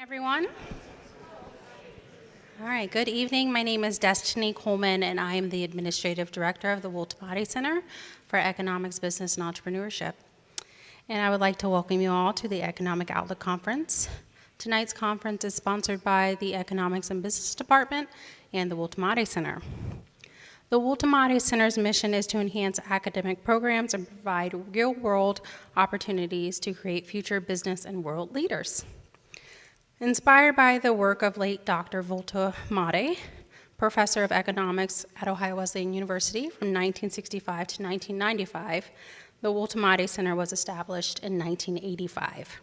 Everyone. All right, good evening. My name is Destiny Coleman, and I am the Administrative Director of the Woltamati Center for Economics, Business, and Entrepreneurship. And I would like to welcome you all to the Economic Outlook Conference. Tonight's conference is sponsored by the Economics and Business Department and the Woltamati Center. The Woltamati Center's mission is to enhance academic programs and provide real-world opportunities to create future business and world leaders. Inspired by the work of late Dr. Woltamati, professor of economics at Ohio Wesleyan University from 1965 to 1995, the Woltamati Center was established in 1985.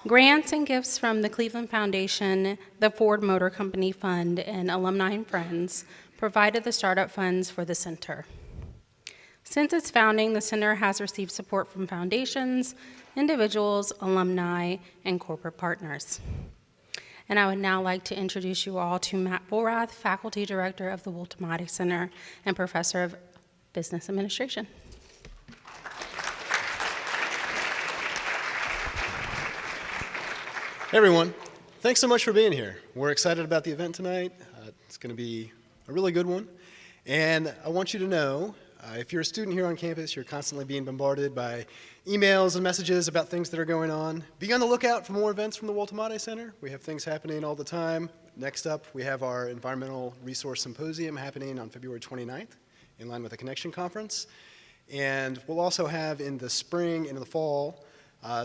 Grants and gifts from the Cleveland Foundation, the Ford Motor Company Fund, and alumni and friends provided the startup funds for the center. Since its founding, the center has received support from foundations, individuals, alumni, and corporate partners. And I would now like to introduce you all to Matt Borath, Faculty Director of the Woltamati Center and Professor of Business Administration. Hey everyone, thanks so much for being here. We're excited about the event tonight. It's going to be a really good one. And I want you to know, if you're a student here on campus, you're constantly being bombarded by emails and messages about things that are going on. Be on the lookout for more events from the Woltamati Center. We have things happening all the time. Next up, we have our Environmental Resource Symposium happening on February 29th, in line with the Connection Conference. And we'll also have in the spring and in the fall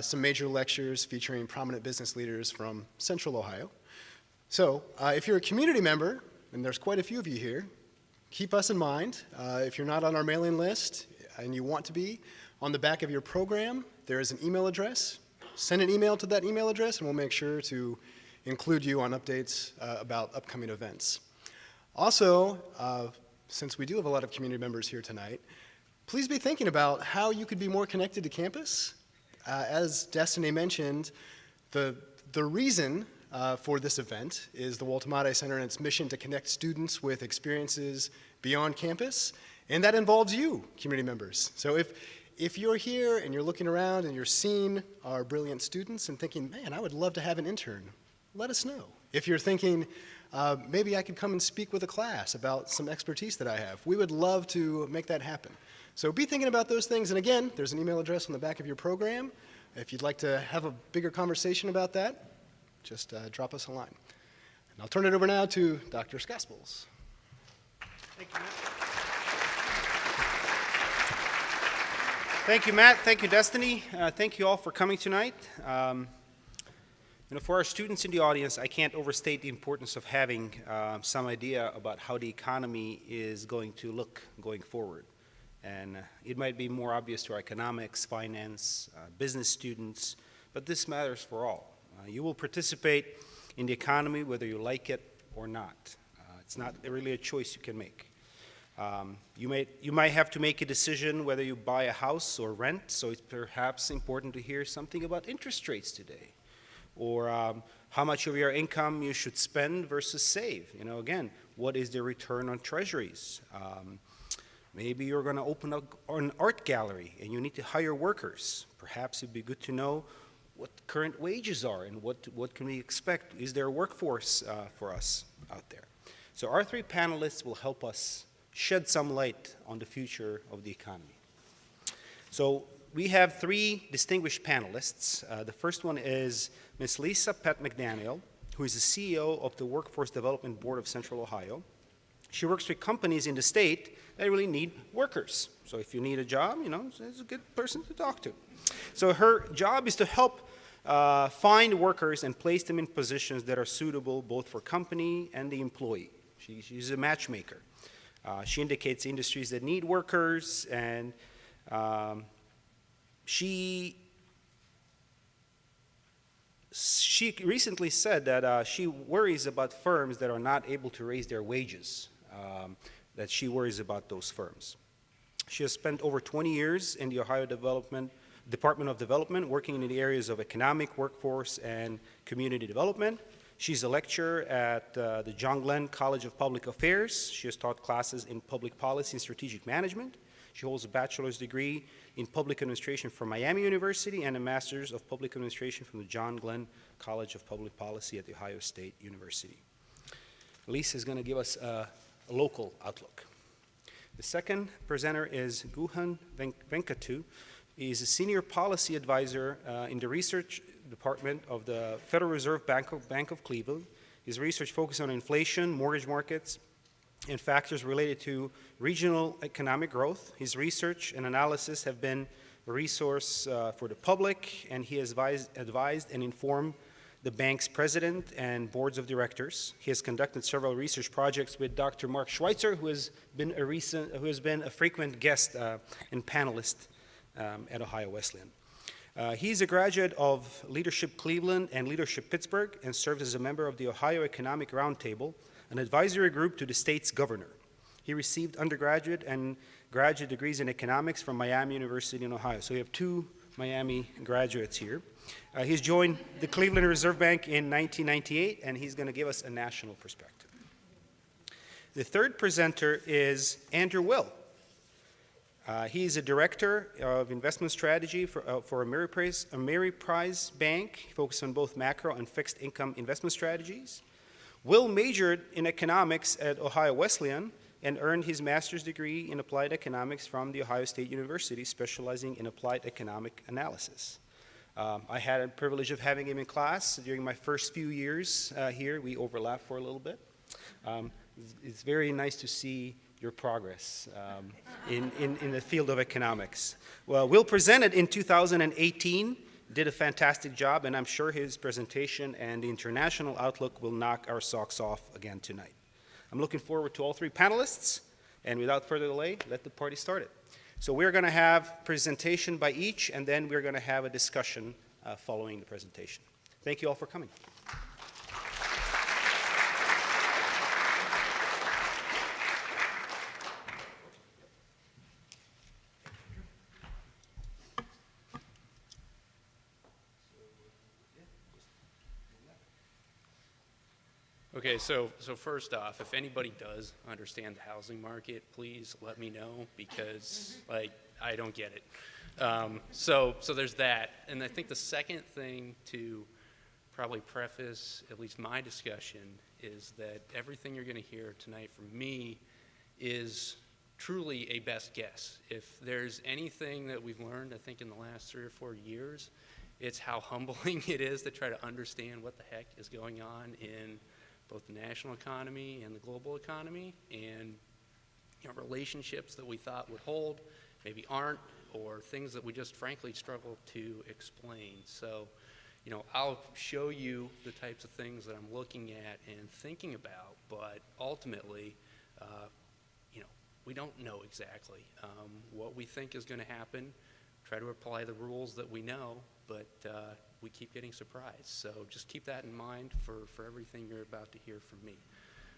some major lectures featuring prominent business leaders from Central Ohio. So if you're a community member, and there's quite a few of you here, keep us in mind. If you're not on our mailing list and you want to be, on the back of your program, there is an email address. Send an email to that email address and we'll make sure to include you on updates about upcoming events. Also, since we do have a lot of community members here tonight, please be thinking about how you could be more connected to campus. As Destiny mentioned, the reason for this event is the Woltamati Center and its mission to connect students with experiences beyond campus, and that involves you, community members. So if you're here and you're looking around and you're seeing our brilliant students and thinking, man, I would love to have an intern, let us know. If you're thinking, maybe I could come and speak with a class about some expertise that I have, we would love to make that happen. So be thinking about those things, and again, there's an email address on the back of your program. If you'd like to have a bigger conversation about that, just drop us a line. And I'll turn it over now to Dr. Skosples. Thank you, Matt. Thank you, Matt. Thank you, Destiny. Thank you all for coming tonight. For our students in the audience, I can't overstate the importance of having some idea about how the economy is going to look going forward. And it might be more obvious to our economics, finance, business students, but this matters for all. You will participate in the economy whether you like it or not. It's not really a choice you can make. You might have to make a decision whether you buy a house or rent, so it's perhaps important to hear something about interest rates today, or how much of your income you should spend versus save. Again, what is the return on treasuries? Maybe you're going to open an art gallery and you need to hire workers. Perhaps it'd be good to know what current wages are and what can we expect. Is there a workforce for us out there? So our three panelists will help us shed some light on the future of the economy. So we have three distinguished panelists. The first one is Ms. Lisa Patt-McDaniel, who is the CEO of the Workforce Development Board of Central Ohio. She works with companies in the state that really need workers. So if you need a job, it's a good person to talk to. So her job is to help find workers and place them in positions that are suitable both for company and the employee. She's a matchmaker. She indicates industries that need workers, and she recently said that she worries about firms that are not able to raise their wages, that she worries about those firms. She has spent over 20 years in the Ohio Department of Development, working in the areas of economic, workforce, and community development. She's a lecturer at the John Glenn College of Public Affairs. She has taught classes in public policy and strategic management. She holds a bachelor's degree in public administration from Miami University and a master's of public administration from the John Glenn College of Public Policy at The Ohio State University. Elise is going to give us a local outlook. The second presenter is Guhan Venkatu. He is a senior policy advisor in the research department of the Federal Reserve Bank of Cleveland. His research focuses on inflation, mortgage markets, and factors related to regional economic growth. His research and analysis have been a resource for the public, and he has advised and informed the bank's president and boards of directors. He has conducted several research projects with Dr. Mark Schweitzer, who has been a frequent guest and panelist at Ohio Wesleyan. He's a graduate of Leadership Cleveland and Leadership Pittsburgh and serves as a member of the Ohio Economic Roundtable, an advisory group to the state's governor. He received undergraduate and graduate degrees in economics from Miami University in Ohio. So we have two Miami graduates here. He's joined the Cleveland Reserve Bank in 1998, and he's going to give us a national perspective. The third presenter is Andrew Will. He's a director of investment strategy for Ameriprise Bank. He focuses on both macro and fixed income investment strategies. Will majored in economics at Ohio Wesleyan and earned his master's degree in applied economics from the Ohio State University, specializing in applied economic analysis. I had the privilege of having him in class during my first few years here. We overlapped for a little bit. It's very nice to see your progress in the field of economics. Well, Will presented in 2018, did a fantastic job, and I'm sure his presentation and the international outlook will knock our socks off again tonight. I'm looking forward to all three panelists, and without further delay, let the party start. So we're going to have presentation by each, and then we're going to have a discussion following the presentation. Thank you all for coming. Okay, so first off, if anybody does understand the housing market, please let me know, because I don't get it. So there's that, and I think the second thing to probably preface at least my discussion is that everything you're going to hear tonight from me is truly a best guess. If there's anything that we've learned, I think in the last 3 or 4 years, it's how humbling it is to try to understand what the heck is going on in both the national economy and the global economy, and relationships that we thought would hold maybe aren't, or things that we just frankly struggle to explain. So, I'll show you the types of things that I'm looking at and thinking about, but ultimately, we don't know exactly what we think is going to happen. Try to apply the rules that we know, but we keep getting surprised. So just keep that in mind for everything you're about to hear from me.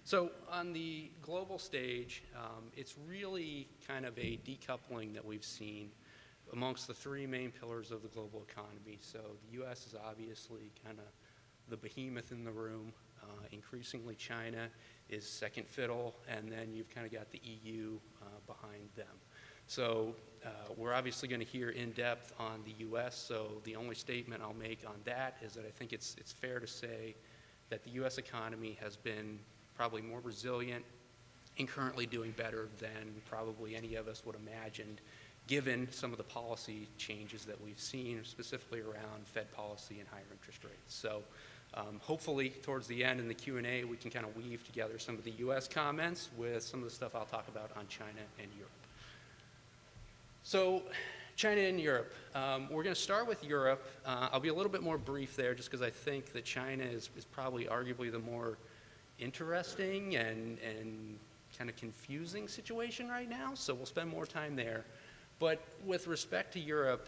So on the global stage, it's really kind of a decoupling that we've seen amongst the three main pillars of the global economy. So the U.S. is obviously kind of the behemoth in the room. Increasingly, China is second fiddle, and then you've kind of got the EU behind them. So we're obviously going to hear in depth on the U.S., so the only statement I'll make on that is that I think it's fair to say that the U.S. economy has been probably more resilient and currently doing better than probably any of us would imagined, given some of the policy changes that we've seen, specifically around Fed policy and higher interest rates. So hopefully towards the end in the Q&A, we can kind of weave together some of the U.S. comments with some of the stuff I'll talk about on China and Europe. So China and Europe. We're going to start with Europe. I'll be a little bit more brief there just because I think that China is probably arguably the more interesting and kind of confusing situation right now, so we'll spend more time there. But with respect to Europe,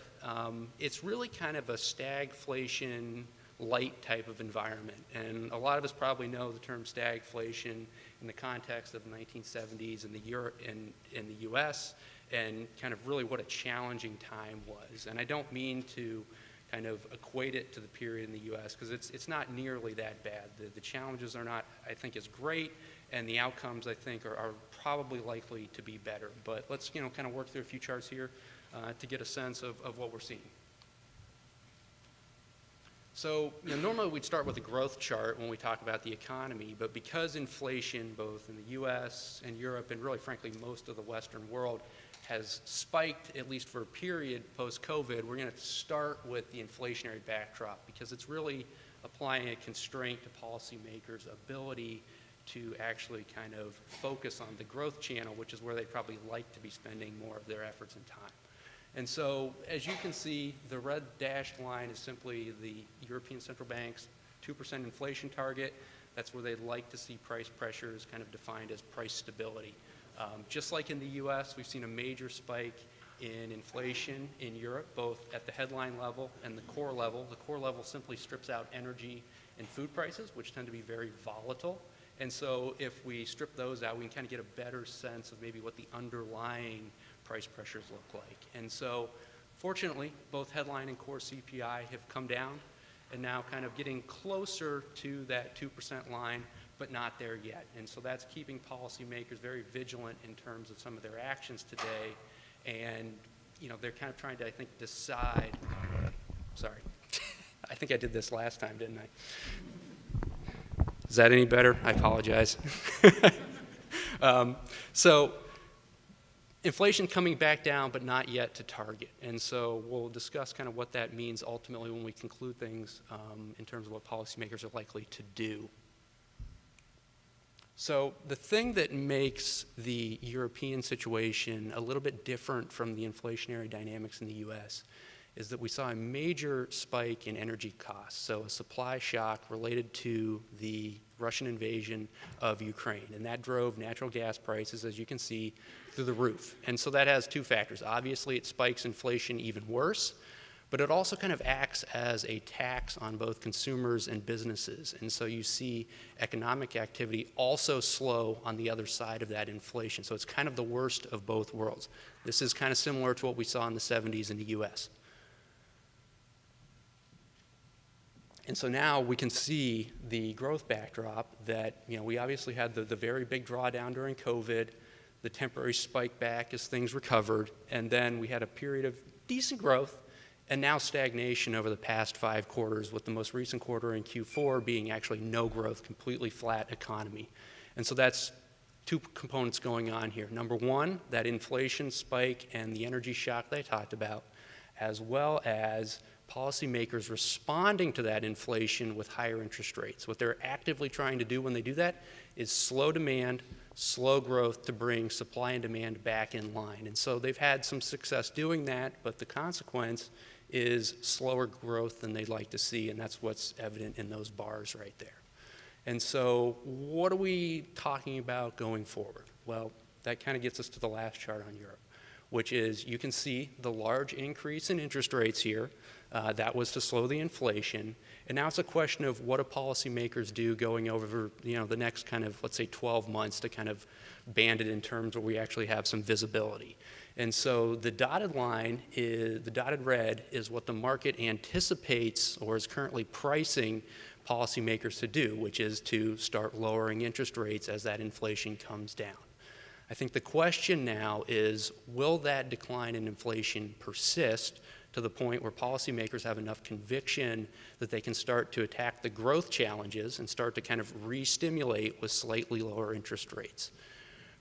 it's really kind of a stagflation light type of environment. And a lot of us probably know the term stagflation in the context of the 1970s in the US, and kind of really what a challenging time was. And I don't mean to kind of equate it to the period in the US, because it's not nearly that bad. The challenges are not, I think, as great, and the outcomes, I think, are probably likely to be better. But let's, kind of work through a few charts here to get a sense of what we're seeing. So normally we'd start with a growth chart when we talk about the economy, but because inflation, both in the US and Europe, and really frankly most of the Western world, has spiked, at least for a period post-COVID, we're going to start with the inflationary backdrop because it's really applying a constraint to policymakers' ability to actually kind of focus on the growth channel, which is where they'd probably like to be spending more of their efforts and time. And so, as you can see, the red dashed line is simply the European Central Bank's 2% inflation target. That's where they'd like to see price pressures kind of defined as price stability. Just like in the US, we've seen a major spike in inflation in Europe, both at the headline level and the core level. The core level simply strips out energy and food prices, which tend to be very volatile. And so if we strip those out, we can kind of get a better sense of maybe what the underlying price pressures look like. And so fortunately, both headline and core CPI have come down and now kind of getting closer to that 2% line, but not there yet. And so that's keeping policymakers very vigilant in terms of some of their actions today. And they're kind of trying to, I think, decide, sorry, I think I did this last time, didn't I? Is that any better? I apologize. So inflation coming back down, but not yet to target. And so we'll discuss kind of what that means ultimately when we conclude things in terms of what policymakers are likely to do. So the thing that makes the European situation a little bit different from the inflationary dynamics in the US is that we saw a major spike in energy costs, so a supply shock related to the Russian invasion of Ukraine. And that drove natural gas prices, as you can see, through the roof. And so that has two factors. Obviously, it spikes inflation even worse, but it also kind of acts as a tax on both consumers and businesses. And so you see economic activity also slow on the other side of that inflation. So it's kind of the worst of both worlds. This is kind of similar to what we saw in the 70s in the US. And so now we can see the growth backdrop that, we obviously had the very big drawdown during COVID, the temporary spike back as things recovered, and then we had a period of decent growth, and now stagnation over the past 5 quarters, with the most recent quarter in Q4 being actually no growth, completely flat economy. And so that's two components going on here. Number one, that inflation spike and the energy shock that I talked about, as well as policymakers responding to that inflation with higher interest rates. What they're actively trying to do when they do that is slow demand, slow growth to bring supply and demand back in line. And so they've had some success doing that, but the consequence is slower growth than they'd like to see, and that's what's evident in those bars right there. And so what are we talking about going forward? Well, that kind of gets us to the last chart on Europe, which is you can see the large increase in interest rates here. That was to slow the inflation. And now it's a question of what do policymakers do going over the next kind of, let's say, 12 months to kind of band it in terms where we actually have some visibility. And so the dotted line, the dotted red, is what the market anticipates or is currently pricing policymakers to do, which is to start lowering interest rates as that inflation comes down. I think the question now is, will that decline in inflation persist to the point where policymakers have enough conviction that they can start to attack the growth challenges and start to kind of re-stimulate with slightly lower interest rates?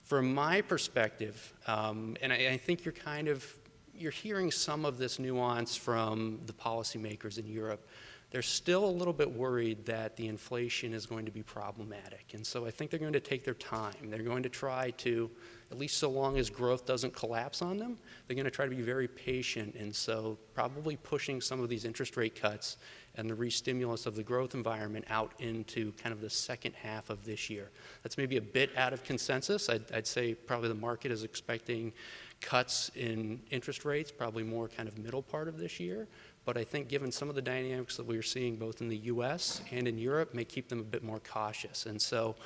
From my perspective, and I think you're hearing some of this nuance from the policymakers in Europe, they're still a little bit worried that the inflation is going to be problematic. And so I think they're going to take their time. They're going to try to, at least so long as growth doesn't collapse on them, they're going to try to be very patient. And so probably pushing some of these interest rate cuts and the re-stimulus of the growth environment out into kind of the second half of this year. That's maybe a bit out of consensus. I'd say probably the market is expecting cuts in interest rates, probably more kind of middle part of this year. But I think given some of the dynamics that we are seeing both in the US and in Europe may keep them a bit more cautious. And so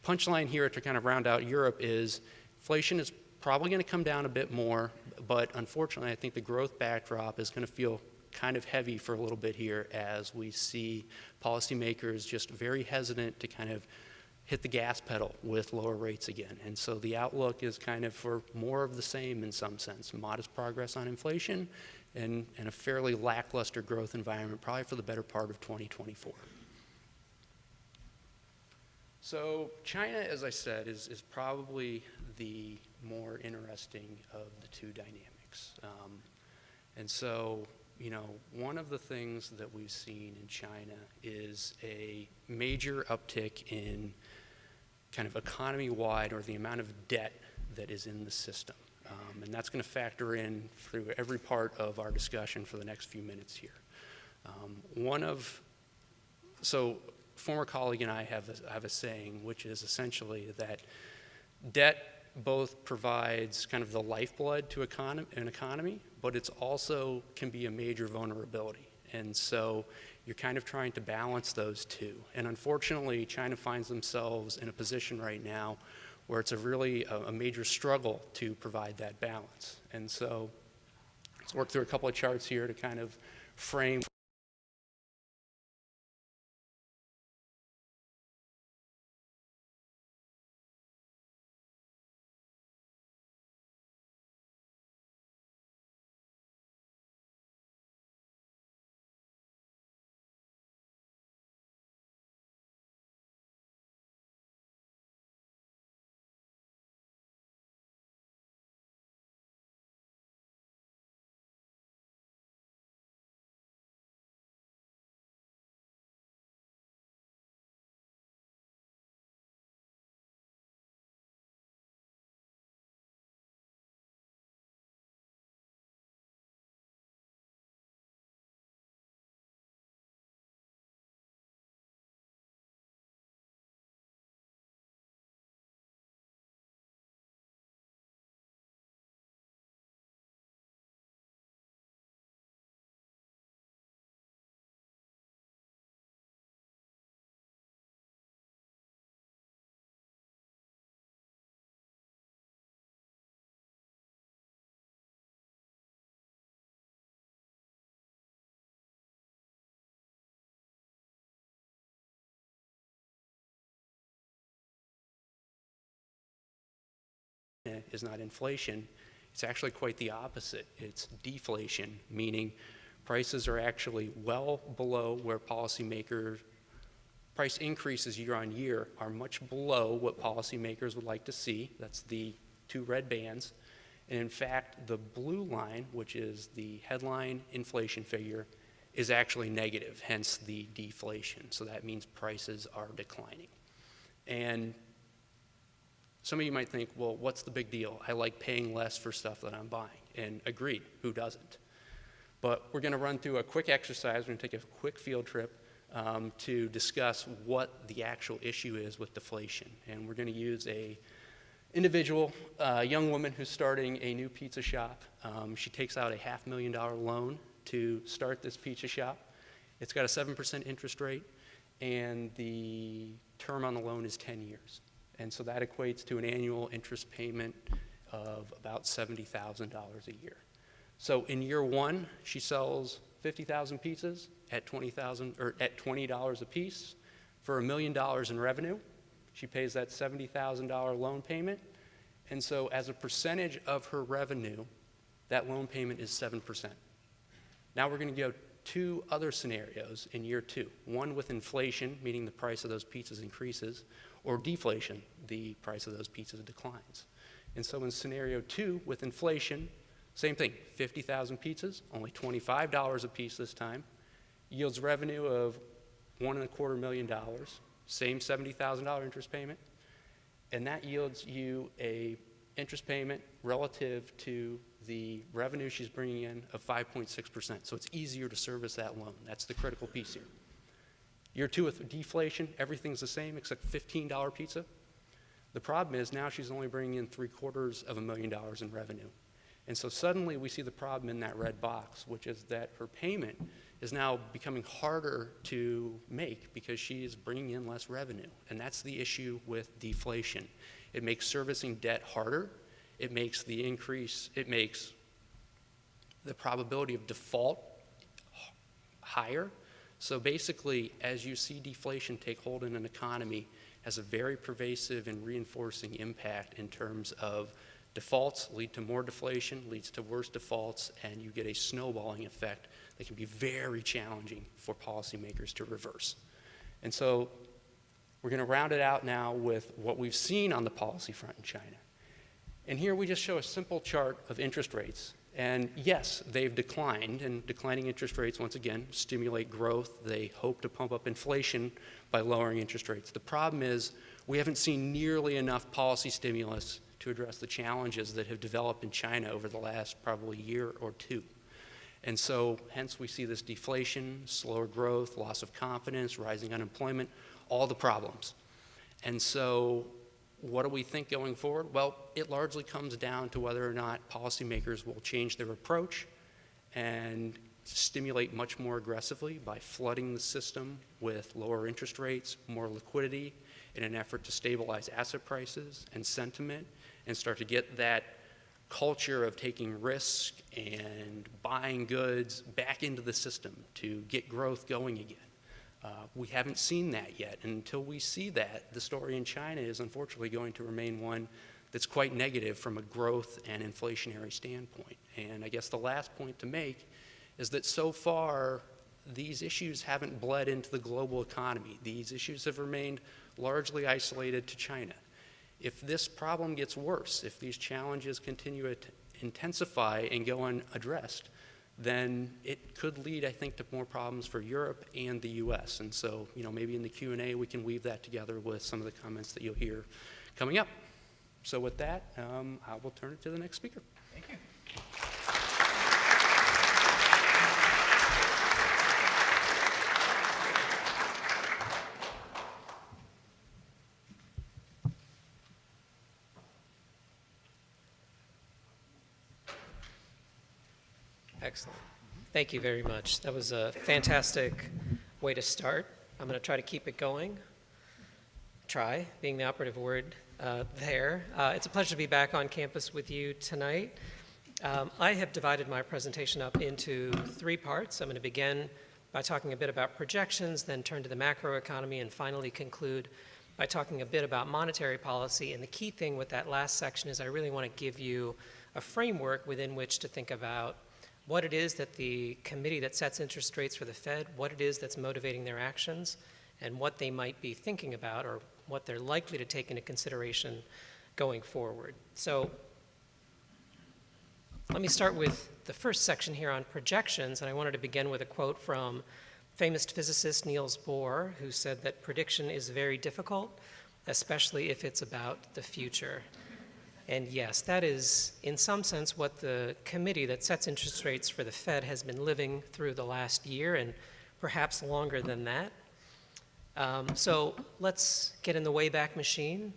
punchline here to kind of round out Europe is inflation is probably going to come down a bit more, but unfortunately I think the growth backdrop is going to feel kind of heavy for a little bit here as we see policymakers just very hesitant to kind of hit the gas pedal with lower rates again. And so the outlook is kind of for more of the same in some sense, modest progress on inflation and a fairly lackluster growth environment, probably for the better part of 2024. So China, as I said, is probably the more interesting of the two dynamics. And so, you know, one of the things that we've seen in China is a major uptick in kind of economy-wide, or the amount of debt that is in the system. And that's going to factor in through every part of our discussion for the next few minutes here. So former colleague and I have a saying, which is essentially that debt both provides kind of the lifeblood to an economy, but it's also can be a major vulnerability. And so you're kind of trying to balance those two. And unfortunately, China finds themselves in a position right now where it's a major struggle to provide that balance. And so let's work through a couple of charts here to kind of frame is not inflation, it's actually quite the opposite. It's deflation, meaning prices are actually well below where policymakers, price increases year on year are much below what policymakers would like to see. That's the two red bands. And in fact, the blue line, which is the headline inflation figure, is actually negative, hence the deflation. So that means prices are declining. And some of you might think, well, what's the big deal? I like paying less for stuff that I'm buying. And agreed, who doesn't? But we're going to run through a quick exercise. We're going to take a quick field trip to discuss what the actual issue is with deflation. And we're going to use a individual, young woman who's starting a new pizza shop. She takes out a $500,000 loan to start this pizza shop. It's got a 7% interest rate, and the term on the loan is 10 years. And so that equates to an annual interest payment of about $70,000 a year. So in year one, she sells 50,000 pizzas at $20 a piece for $1 million in revenue. She pays that $70,000 loan payment. And so as a percentage of her revenue, that loan payment is 7%. Now we're going to go two other scenarios in year two. One with inflation, meaning the price of those pizzas increases, or deflation, the price of those pizzas declines. And so in scenario two, with inflation, same thing, 50,000 pizzas, only $25 a piece this time, yields revenue of $1.25 million, same $70,000 interest payment, and that yields you a interest payment relative to the revenue she's bringing in of 5.6%. So it's easier to service that loan. That's the critical piece here. Year two with deflation, everything's the same except $15 pizza. The problem is now she's only bringing in $750,000 in revenue. And so suddenly we see the problem in that red box, which is that her payment is now becoming harder to make because she is bringing in less revenue. And that's the issue with deflation. It makes servicing debt harder. It makes the probability of default higher. So basically, as you see deflation take hold in an economy, it has a very pervasive and reinforcing impact in terms of defaults lead to more deflation, leads to worse defaults, and you get a snowballing effect that can be very challenging for policymakers to reverse. And so we're going to round it out now with what we've seen on the policy front in China. And here we just show a simple chart of interest rates. And yes, they've declined, and declining interest rates, once again, stimulate growth. They hope to pump up inflation by lowering interest rates. The problem is we haven't seen nearly enough policy stimulus to address the challenges that have developed in China over the last probably year or two. And so hence we see this deflation, slower growth, loss of confidence, rising unemployment, all the problems. And so what do we think going forward? Well, it largely comes down to whether or not policymakers will change their approach and stimulate much more aggressively by flooding the system with lower interest rates, more liquidity in an effort to stabilize asset prices and sentiment and start to get that culture of taking risk and buying goods back into the system to get growth going again. We haven't seen that yet. And until we see that, the story in China is unfortunately going to remain one that's quite negative from a growth and inflationary standpoint. And I guess the last point to make is that so far, these issues haven't bled into the global economy. These issues have remained largely isolated to China. If this problem gets worse, if these challenges continue to intensify and go unaddressed, then it could lead, I think, to more problems for Europe and the US. And so, maybe in the Q&A we can weave that together with some of the comments that you'll hear coming up. So with that, I will turn it to the next speaker. Thank you. Excellent. Thank you very much. That was a fantastic way to start. I'm going to try to keep it going. Try, being the operative word there. It's a pleasure to be back on campus with you tonight. I have divided my presentation up into 3 parts. I'm going to begin by talking a bit about projections, then turn to the macroeconomy, and finally conclude by talking a bit about monetary policy. And the key thing with that last section is I really want to give you a framework within which to think about what it is that the committee that sets interest rates for the Fed, what it is that's motivating their actions, and what they might be thinking about or what they're likely to take into consideration going forward. So let me start with the first section here on projections, and I wanted to begin with a quote from famous physicist Niels Bohr, who said that prediction is very difficult, especially if it's about the future. And yes, that is, in some sense, what the committee that sets interest rates for the Fed has been living through the last year, and perhaps longer than that. So let's get in the Wayback Machine.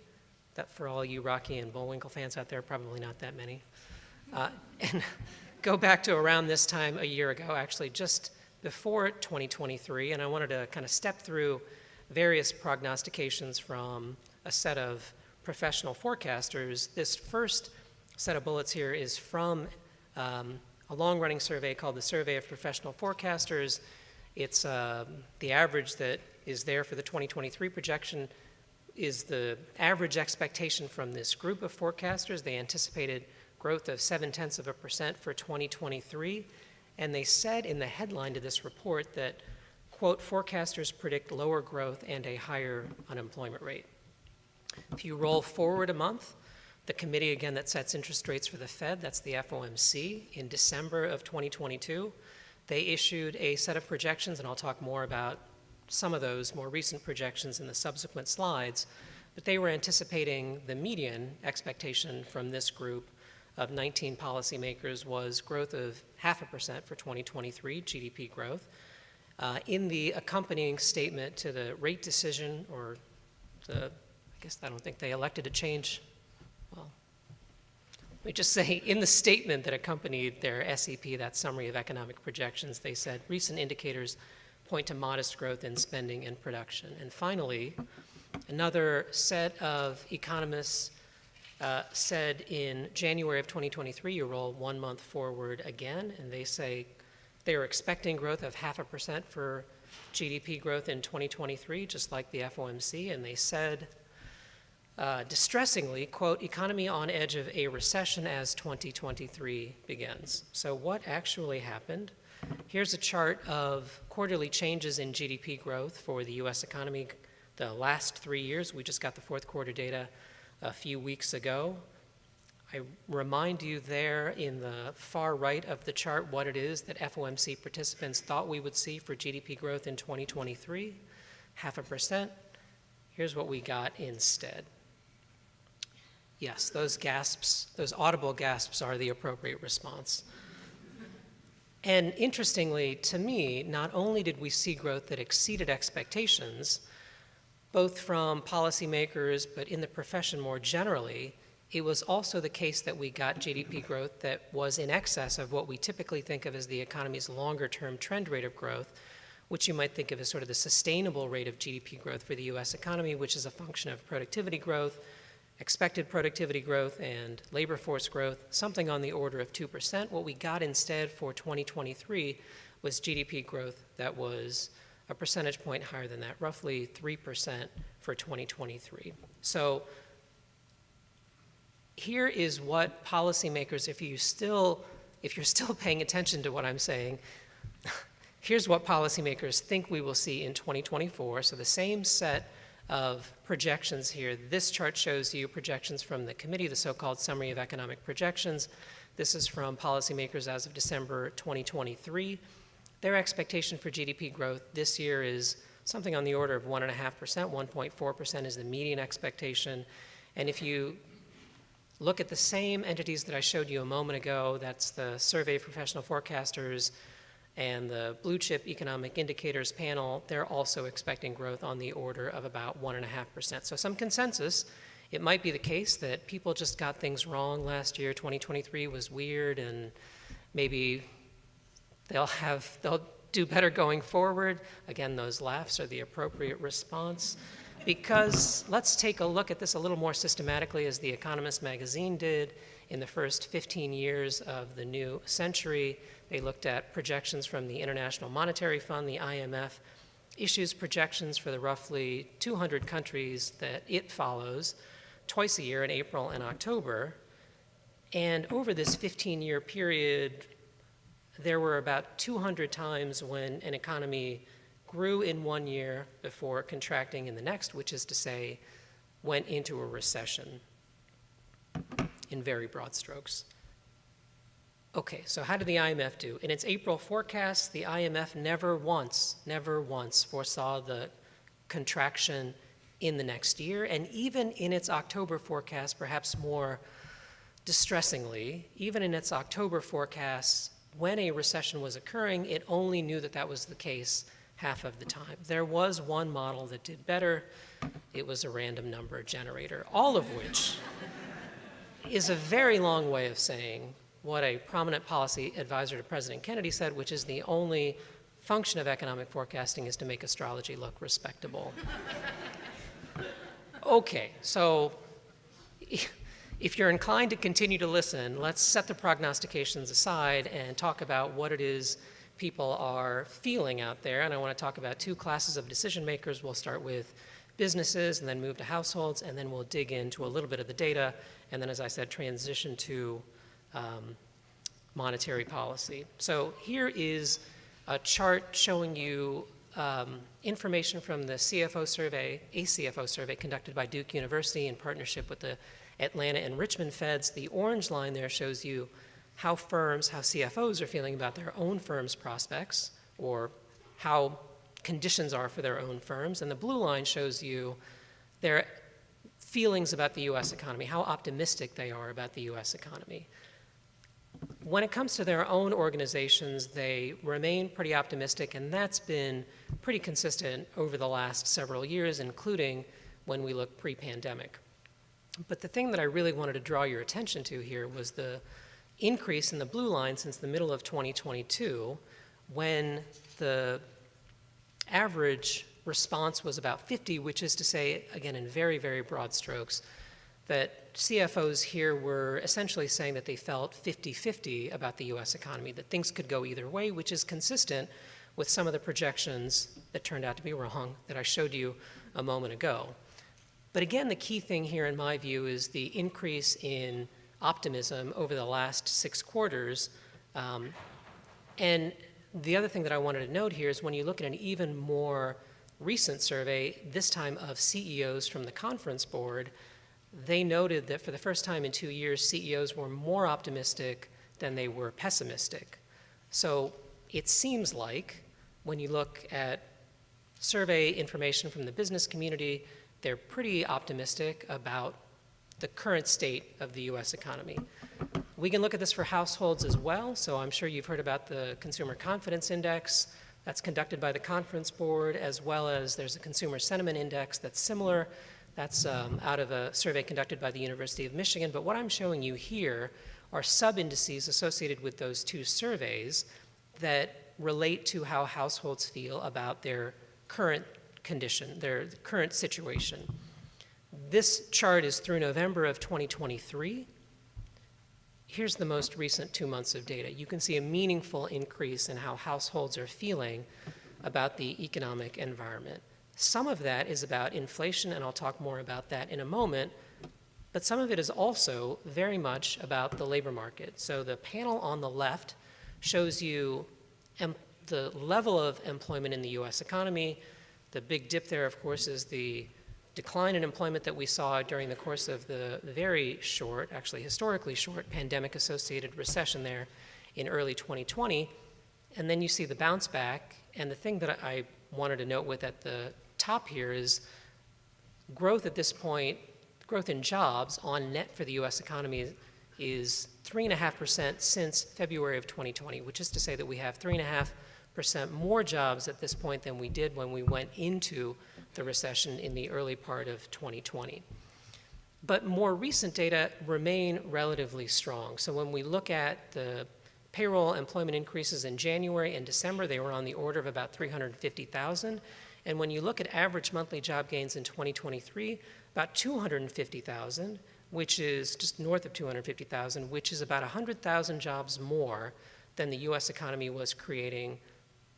That, for all you Rocky and Bullwinkle fans out there, probably not that many. And go back to around this time a year ago, actually just before 2023, and I wanted to kind of step through various prognostications from a set of professional forecasters. This first set of bullets here is from a long-running survey called the Survey of Professional Forecasters. It's the average that is there for the 2023 projection is the average expectation from this group of forecasters. They anticipated growth of 0.7% for 2023, and they said in the headline to this report that, quote, forecasters predict lower growth and a higher unemployment rate. If you roll forward a month, the committee, again, that sets interest rates for the Fed, that's the FOMC, in December of 2022, they issued a set of projections, and I'll talk more about some of those more recent projections in the subsequent slides, but they were anticipating the median expectation from this group of 19 policymakers was growth of 0.5% for 2023, GDP growth. In the accompanying statement to the rate decision, or I don't think they elected to change, well, let me just say, in the statement that accompanied their SEP, that summary of economic projections, they said recent indicators point to modest growth in spending and production. And finally, another set of economists said in January of 2023, you roll 1 month forward again, and they say they are expecting growth of 0.5% for GDP growth in 2023, just like the FOMC, and they said distressingly, quote, economy on edge of a recession as 2023 begins. So what actually happened? Here's a chart of quarterly changes in GDP growth for the US economy the last 3 years. We just got the fourth quarter data a few weeks ago. I remind you there in the far right of the chart what it is that FOMC participants thought we would see for GDP growth in 2023, 0.5%. Here's what we got instead. Yes, those gasps, those audible gasps are the appropriate response. And interestingly, to me, not only did we see growth that exceeded expectations, both from policymakers, but in the profession more generally, it was also the case that we got GDP growth that was in excess of what we typically think of as the economy's longer-term trend rate of growth, which you might think of as sort of the sustainable rate of GDP growth for the US economy, which is a function of productivity growth, expected productivity growth, and labor force growth, something on the order of 2%. What we got instead for 2023 was GDP growth that was a percentage point higher than that, roughly 3% for 2023. So here is what policymakers, if you're still paying attention to what I'm saying, here's what policymakers think we will see in 2024. So the same set of projections here. This chart shows you projections from the committee, the so-called Summary of Economic Projections. This is from policymakers as of December 2023. Their expectation for GDP growth this year is something on the order of 1.5%. 1.4% is the median expectation. And if you look at the same entities that I showed you a moment ago, that's the Survey of Professional Forecasters and the Blue Chip Economic Indicators panel, they're also expecting growth on the order of about 1.5%. So some consensus. It might be the case that people just got things wrong last year. 2023 was weird, and maybe they'll do better going forward. Again, those laughs are the appropriate response. Because let's take a look at this a little more systematically, as The Economist magazine did in the first 15 years of the new century. They looked at projections from the International Monetary Fund, the IMF, issues projections for the roughly 200 countries that it follows twice a year in April and October. And over this 15-year period, there were about 200 times when an economy grew in one year before contracting in the next, which is to say, went into a recession in very broad strokes. Okay, so how did the IMF do? In its April forecast, the IMF never once foresaw the contraction in the next year. And even in its October forecast, perhaps more distressingly, even in its October forecast, when a recession was occurring, it only knew that that was the case half of the time. There was one model that did better. It was a random number generator, all of which is a very long way of saying what a prominent policy advisor to President Kennedy said, which is the only function of economic forecasting is to make astrology look respectable. Okay, so if you're inclined to continue to listen, let's set the prognostications aside and talk about what it is people are feeling out there. And I want to talk about two classes of decision makers. We'll start with businesses and then move to households, and then we'll dig into a little bit of the data, and then, as I said, transition to monetary policy. So here is a chart showing you information from the CFO survey, a CFO survey conducted by Duke University in partnership with the Atlanta and Richmond Feds. The orange line there shows you how CFOs are feeling about their own firm's prospects, or how conditions are for their own firms. And the blue line shows you their feelings about the US economy, how optimistic they are about the US economy. When it comes to their own organizations, they remain pretty optimistic, and that's been pretty consistent over the last several years, including when we look pre-pandemic. But the thing that I really wanted to draw your attention to here was the increase in the blue line since the middle of 2022, when the average response was about 50, which is to say, again, in very, very broad strokes, that CFOs here were essentially saying that they felt 50-50 about the US economy, that things could go either way, which is consistent with some of the projections that turned out to be wrong that I showed you a moment ago. But again, the key thing here in my view is the increase in optimism over the last 6 quarters. And the other thing that I wanted to note here is when you look at an even more recent survey, this time of CEOs from the conference board, they noted that for the first time in 2 years, CEOs were more optimistic than they were pessimistic. So it seems like when you look at survey information from the business community, they're pretty optimistic about the current state of the US economy. We can look at this for households as well. So I'm sure you've heard about the Consumer Confidence Index that's conducted by the Conference Board, as well as there's a Consumer Sentiment Index that's similar. That's out of a survey conducted by the University of Michigan. But what I'm showing you here are sub-indices associated with those 2 surveys that relate to how households feel about their current condition, their current situation. This chart is through November of 2023. Here's the most recent 2 months of data. You can see a meaningful increase in how households are feeling about the economic environment. Some of that is about inflation, and I'll talk more about that in a moment, but some of it is also very much about the labor market. So the panel on the left shows you the level of employment in the US economy. The big dip there, of course, is the decline in employment that we saw during the course of the very short, actually historically short, pandemic-associated recession there in early 2020. And then you see the bounce back. And the thing that I wanted to note with at the top here is growth at this point, growth in jobs on net for the US economy is 3.5% since February of 2020, which is to say that we have 3.5% more jobs at this point than we did when we went into the recession in the early part of 2020. But more recent data remain relatively strong. So when we look at the payroll employment increases in January and December, they were on the order of about 350,000. And when you look at average monthly job gains in 2023, about 250,000, which is just north of 250,000, which is about 100,000 jobs more than the US economy was creating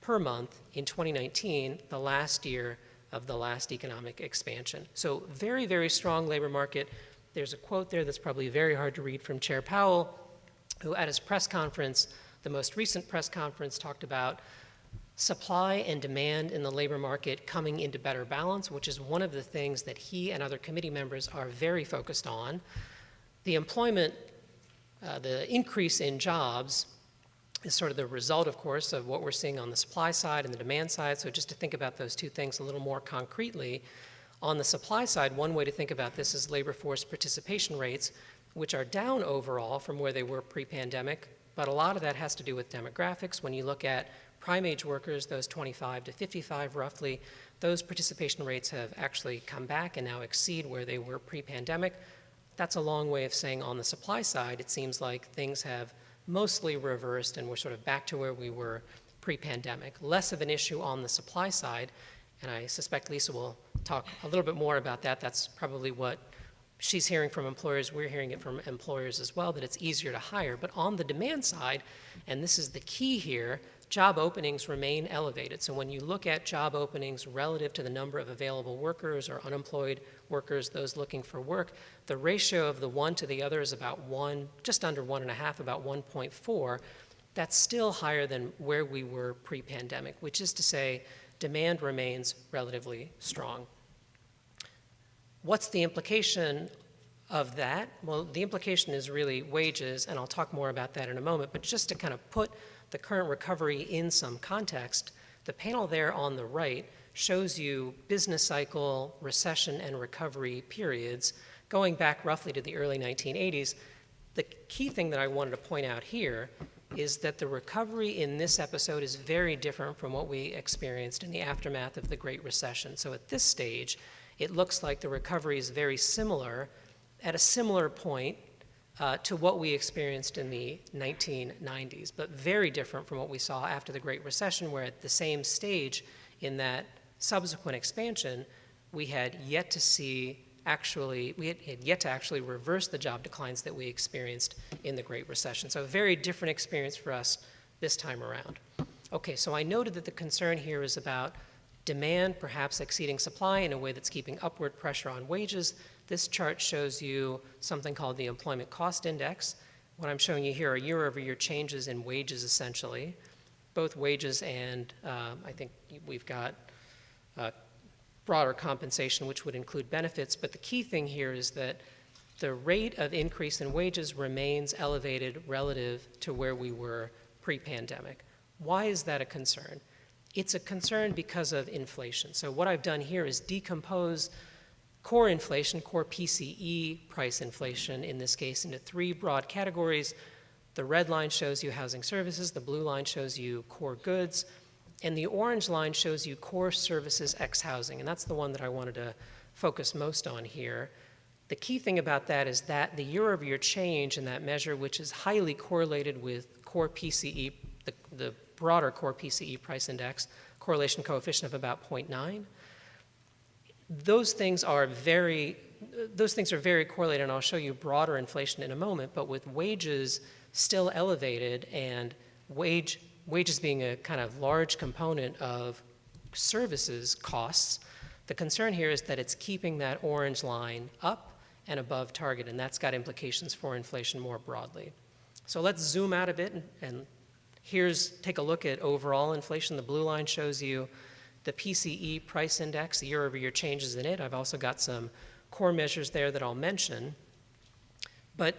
per month in 2019, the last year of the last economic expansion. So very, very strong labor market. There's a quote there that's probably very hard to read from Chair Powell, who at his press conference, the most recent press conference, talked about supply and demand in the labor market coming into better balance, which is one of the things that he and other committee members are very focused on. The employment, the increase in jobs is sort of the result, of course, of what we're seeing on the supply side and the demand side. So just to think about those 2 things a little more concretely, on the supply side, one way to think about this is labor force participation rates, which are down overall from where they were pre-pandemic, but a lot of that has to do with demographics. When you look at prime age workers, those 25 to 55 roughly, those participation rates have actually come back and now exceed where they were pre-pandemic. That's a long way of saying on the supply side, it seems like things have mostly reversed and we're sort of back to where we were pre-pandemic. Less of an issue on the supply side, and I suspect Lisa will talk a little bit more about that. That's probably what she's hearing from employers. We're hearing it from employers as well, that it's easier to hire. But on the demand side, and this is the key here, job openings remain elevated. So when you look at job openings relative to the number of available workers or unemployed workers, those looking for work, the ratio of the one to the other is about 1, just under 1.5, about 1.4. That's still higher than where we were pre-pandemic, which is to say demand remains relatively strong. What's the implication of that? Well, the implication is really wages, and I'll talk more about that in a moment, but just to kind of put the current recovery in some context, the panel there on the right shows you business cycle, recession, and recovery periods going back roughly to the early 1980s. The key thing that I wanted to point out here is that the recovery in this episode is very different from what we experienced in the aftermath of the Great Recession. So at this stage, it looks like the recovery is very similar, at a similar point to what we experienced in the 1990s, but very different from what we saw after the Great Recession, where at the same stage in that subsequent expansion, we had yet to actually reverse the job declines that we experienced in the Great Recession. So a very different experience for us this time around. Okay, so I noted that the concern here is about demand perhaps exceeding supply in a way that's keeping upward pressure on wages. This chart shows you something called the Employment Cost Index. What I'm showing you here are year-over-year changes in wages, essentially, both wages and I think we've got broader compensation, which would include benefits. But the key thing here is that the rate of increase in wages remains elevated relative to where we were pre-pandemic. Why is that a concern? It's a concern because of inflation. So what I've done here is decompose core inflation, core PCE price inflation in this case, into three broad categories. The red line shows you housing services, the blue line shows you core goods, and the orange line shows you core services ex housing, and that's the one that I wanted to focus most on here. The key thing about that is that the year-over-year change in that measure, which is highly correlated with core PCE, the broader core PCE price index, correlation coefficient of about 0.9, those things are very correlated, and I'll show you broader inflation in a moment, but with wages still elevated and wages being a kind of large component of services costs, the concern here is that it's keeping that orange line up and above target, and that's got implications for inflation more broadly. So let's zoom out a bit and take a look at overall inflation. The blue line shows you the PCE price index, the year-over-year changes in it. I've also got some core measures there that I'll mention. But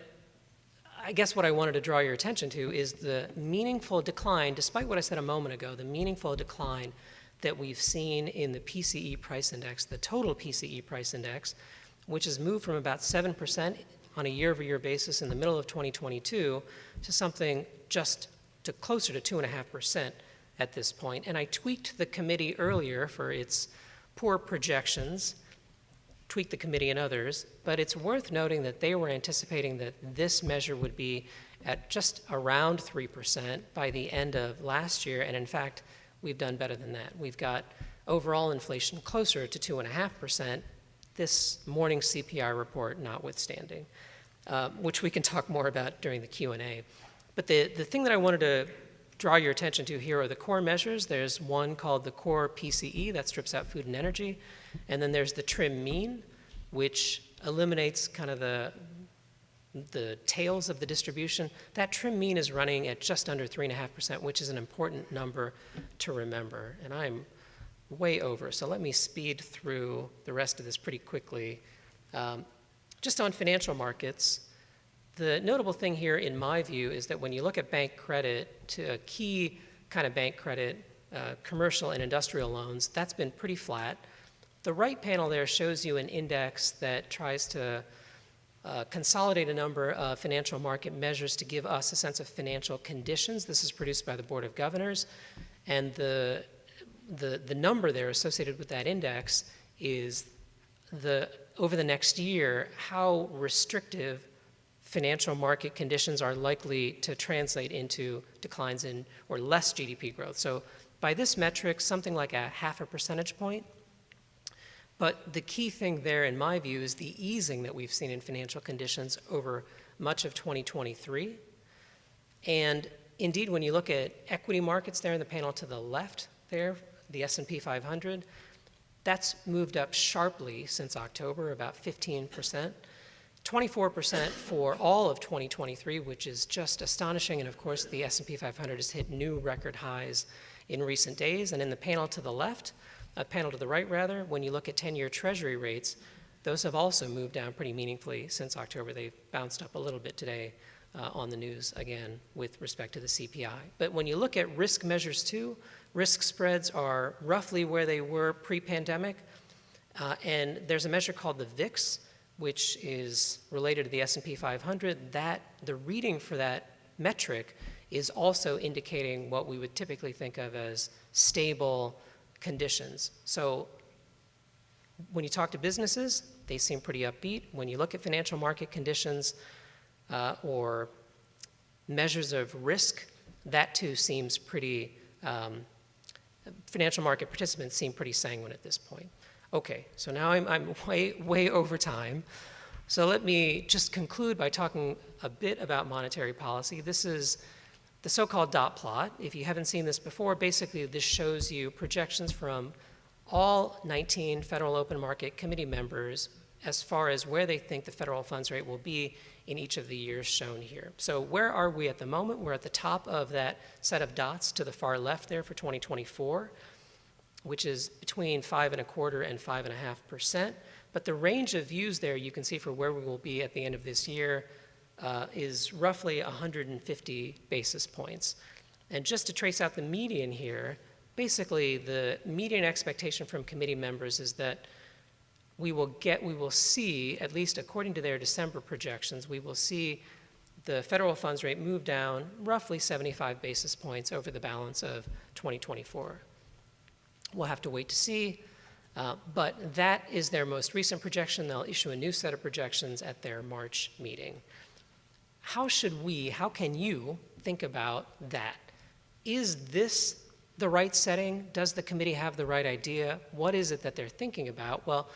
I guess what I wanted to draw your attention to is the meaningful decline, despite what I said a moment ago, the meaningful decline that we've seen in the PCE price index, the total PCE price index, which has moved from about 7% on a year-over-year basis in the middle of 2022 to something just to closer to 2.5% at this point. And I tweaked the committee earlier for its poor projections, tweaked the committee and others, but it's worth noting that they were anticipating that this measure would be at just around 3% by the end of last year, and in fact, we've done better than that. We've got overall inflation closer to 2.5%, this morning's CPI report notwithstanding, which we can talk more about during the Q&A. But the thing that I wanted to draw your attention to here are the core measures. There's one called the core PCE, that strips out food and energy, and then there's the trim mean, which eliminates kind of the tails of the distribution. That trim mean is running at just under 3.5%, which is an important number to remember, and I'm way over, so let me speed through the rest of this pretty quickly. Just on financial markets, the notable thing here, in my view, is that when you look at bank credit, to a key kind of bank credit, commercial and industrial loans, that's been pretty flat. The right panel there shows you an index that tries to consolidate a number of financial market measures to give us a sense of financial conditions. This is produced by the Board of Governors, and the number there associated with that index is over the next year, how restrictive financial market conditions are likely to translate into declines in or less GDP growth. So by this metric, something like a 0.5 percentage point. But the key thing there, in my view, is the easing that we've seen in financial conditions over much of 2023. And indeed, when you look at equity markets there in the panel to the left there, the S&P 500, that's moved up sharply since October, about 15%. 24% for all of 2023, which is just astonishing. And of course, the S&P 500 has hit new record highs in recent days. And in the panel to the left, panel to the right rather, when you look at 10-year Treasury rates, those have also moved down pretty meaningfully since October. They've bounced up a little bit today on the news again with respect to the CPI. But when you look at risk measures too, risk spreads are roughly where they were pre-pandemic. And there's a measure called the VIX, which is related to the S&P 500, the reading for that metric is also indicating what we would typically think of as stable conditions. So when you talk to businesses, they seem pretty upbeat. When you look at financial market conditions or measures of risk, that too seems pretty, financial market participants seem pretty sanguine at this point. Okay, so now I'm way over time. So let me just conclude by talking a bit about monetary policy. This is the so-called dot plot. If you haven't seen this before, basically this shows you projections from all 19 federal open market committee members as far as where they think the federal funds rate will be in each of the years shown here. So where are we at the moment? We're at the top of that set of dots to the far left there for 2024, which is between 5.25% and 5.5%. But the range of views there you can see for where we will be at the end of this year is roughly 150 basis points. And just to trace out the median here, basically the median expectation from committee members is that we will see, at least according to their December projections, we will see the federal funds rate move down roughly 75 basis points over the balance of 2024. We'll have to wait to see, but that is their most recent projection. They'll issue a new set of projections at their March meeting. How can you think about that? Is this the right setting? Does the committee have the right idea? What is it that they're thinking about? Well,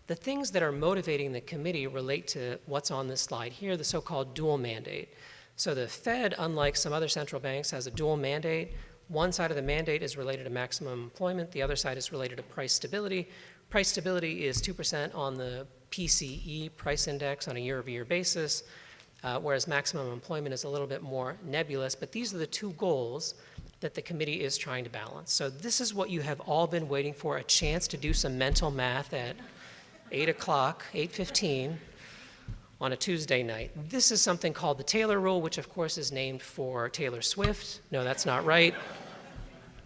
the things that are motivating the committee relate to what's on this slide here, the so-called dual mandate. So the Fed, unlike some other central banks, has a dual mandate. One side of the mandate is related to maximum employment. The other side is related to price stability. Price stability is 2% on the PCE price index on a year-over-year basis, whereas maximum employment is a little bit more nebulous. But these are the two goals that the committee is trying to balance. So this is what you have all been waiting for, a chance to do some mental math at 8 o'clock, 8:15 on a Tuesday night. This is something called the Taylor Rule, which of course is named for Taylor Swift. No, that's not right.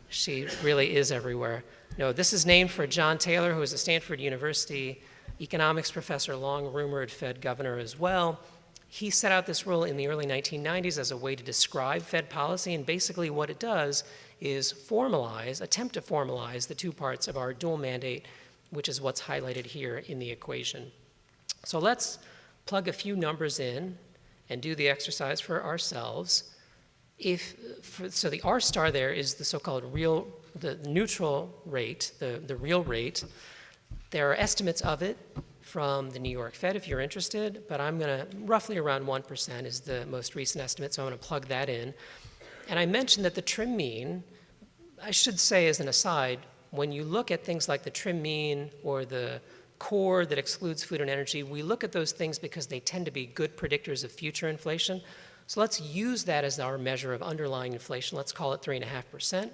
She really is everywhere. No, this is named for John Taylor, who is a Stanford University economics professor, long rumored Fed governor as well. He set out this rule in the early 1990s as a way to describe Fed policy, and basically what it does is attempt to formalize the two parts of our dual mandate, which is what's highlighted here in the equation. So let's plug a few numbers in and do the exercise for ourselves. So the R star there is the so-called the neutral rate, the real rate. There are estimates of it from the New York Fed if you're interested, but I'm gonna, roughly around 1% is the most recent estimate, so I'm gonna plug that in. And I mentioned that the trim mean, I should say as an aside, when you look at things like the trim mean or the core that excludes food and energy, we look at those things because they tend to be good predictors of future inflation. So let's use that as our measure of underlying inflation. Let's call it 3.5%.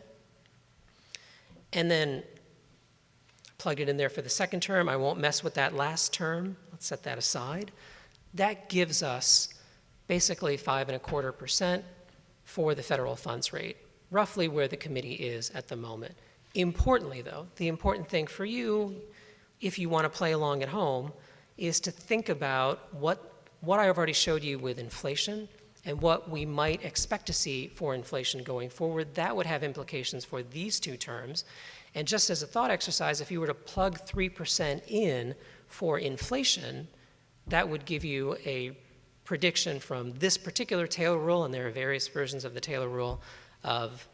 And then plugged it in there for the second term. I won't mess with that last term. Let's set that aside. That gives us basically 5.25% for the federal funds rate, roughly where the committee is at the moment. Importantly, though, the important thing for you, if you want to play along at home, is to think about what I have already showed you with inflation and what we might expect to see for inflation going forward. That would have implications for these two terms. And just as a thought exercise, if you were to plug 3% in for inflation, that would give you a prediction from this particular Taylor rule, and there are various versions of the Taylor rule, of,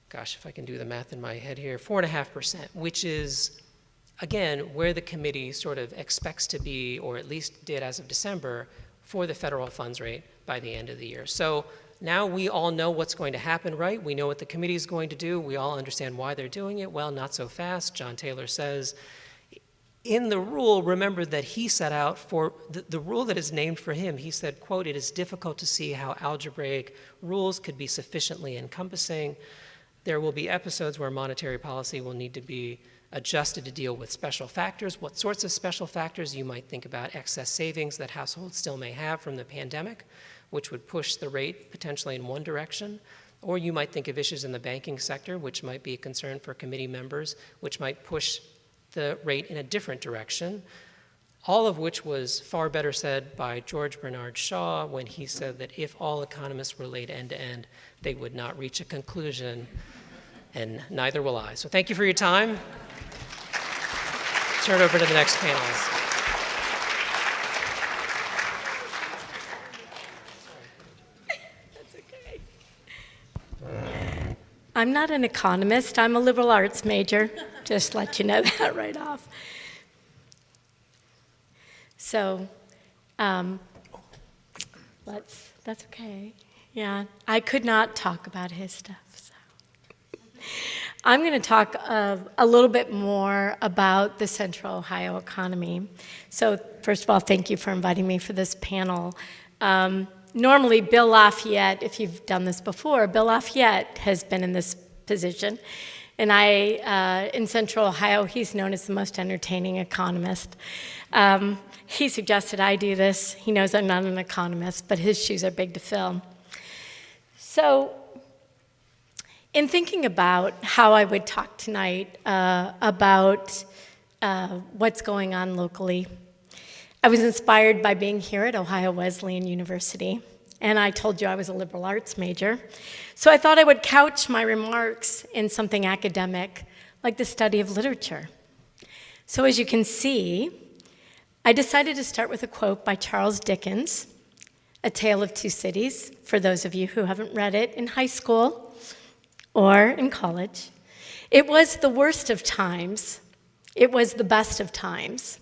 gosh, if I can do the math in my head here, 4.5%, which is, again, where the committee sort of expects to be, or at least did as of December, for the federal funds rate by the end of the year. So now we all know what's going to happen, right? We know what the committee is going to do. We all understand why they're doing it. Well, not so fast. John Taylor says, in the rule, remember that he set out for the rule that is named for him. He said, quote, "It is difficult to see how algebraic rules could be sufficiently encompassing. There will be episodes where monetary policy will need to be adjusted to deal with special factors." What sorts of special factors? You might think about excess savings that households still may have from the pandemic, which would push the rate potentially in one direction. Or you might think of issues in the banking sector, which might be a concern for committee members, which might push the rate in a different direction. All of which was far better said by George Bernard Shaw when he said that if all economists were laid end to end, they would not reach a conclusion, and neither will I. So thank you for your time. Turn it over to the next panelist. I'm not an economist. I'm a liberal arts major. Just let you know that right off. So, that's okay. Yeah, I could not talk about his stuff. I'm going to talk a little bit more about the Central Ohio economy. So first of all, thank you for inviting me for this panel. Normally, Bill Lafayette, if you've done this before, Bill Lafayette has been in this position. And in Central Ohio, he's known as the most entertaining economist. He suggested I do this. He knows I'm not an economist, but his shoes are big to fill. So in thinking about how I would talk tonight about what's going on locally, I was inspired by being here at Ohio Wesleyan University, and I told you I was a liberal arts major. So I thought I would couch my remarks in something academic, like the study of literature. So as you can see, I decided to start with a quote by Charles Dickens, A Tale of Two Cities, for those of you who haven't read it in high school or in college. It was the worst of times. It was the best of times.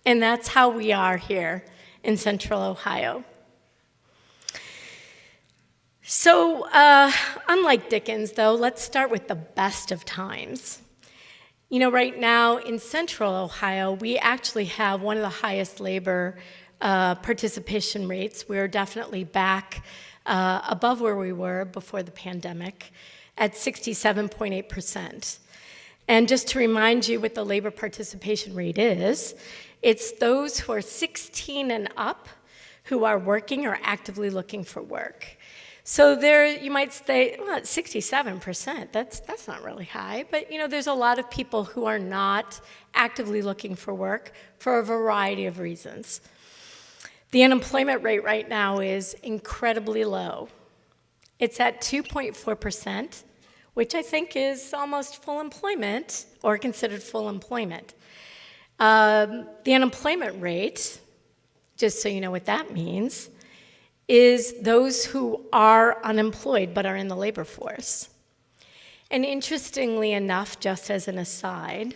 And that's how we are here in Central Ohio. So, unlike Dickens, though, let's start with the best of times. You know, right now in Central Ohio, we actually have one of the highest labor participation rates. We're definitely back above where we were before the pandemic at 67.8%. And just to remind you what the labor participation rate is, it's those who are 16 and up who are working or actively looking for work. So there, you might say, well, 67%, that's not really high, but you know, there's a lot of people who are not actively looking for work for a variety of reasons. The unemployment rate right now is incredibly low. It's at 2.4%, which I think is almost full employment, or considered full employment. The unemployment rate, just so you know what that means, is those who are unemployed but are in the labor force. And interestingly enough, just as an aside,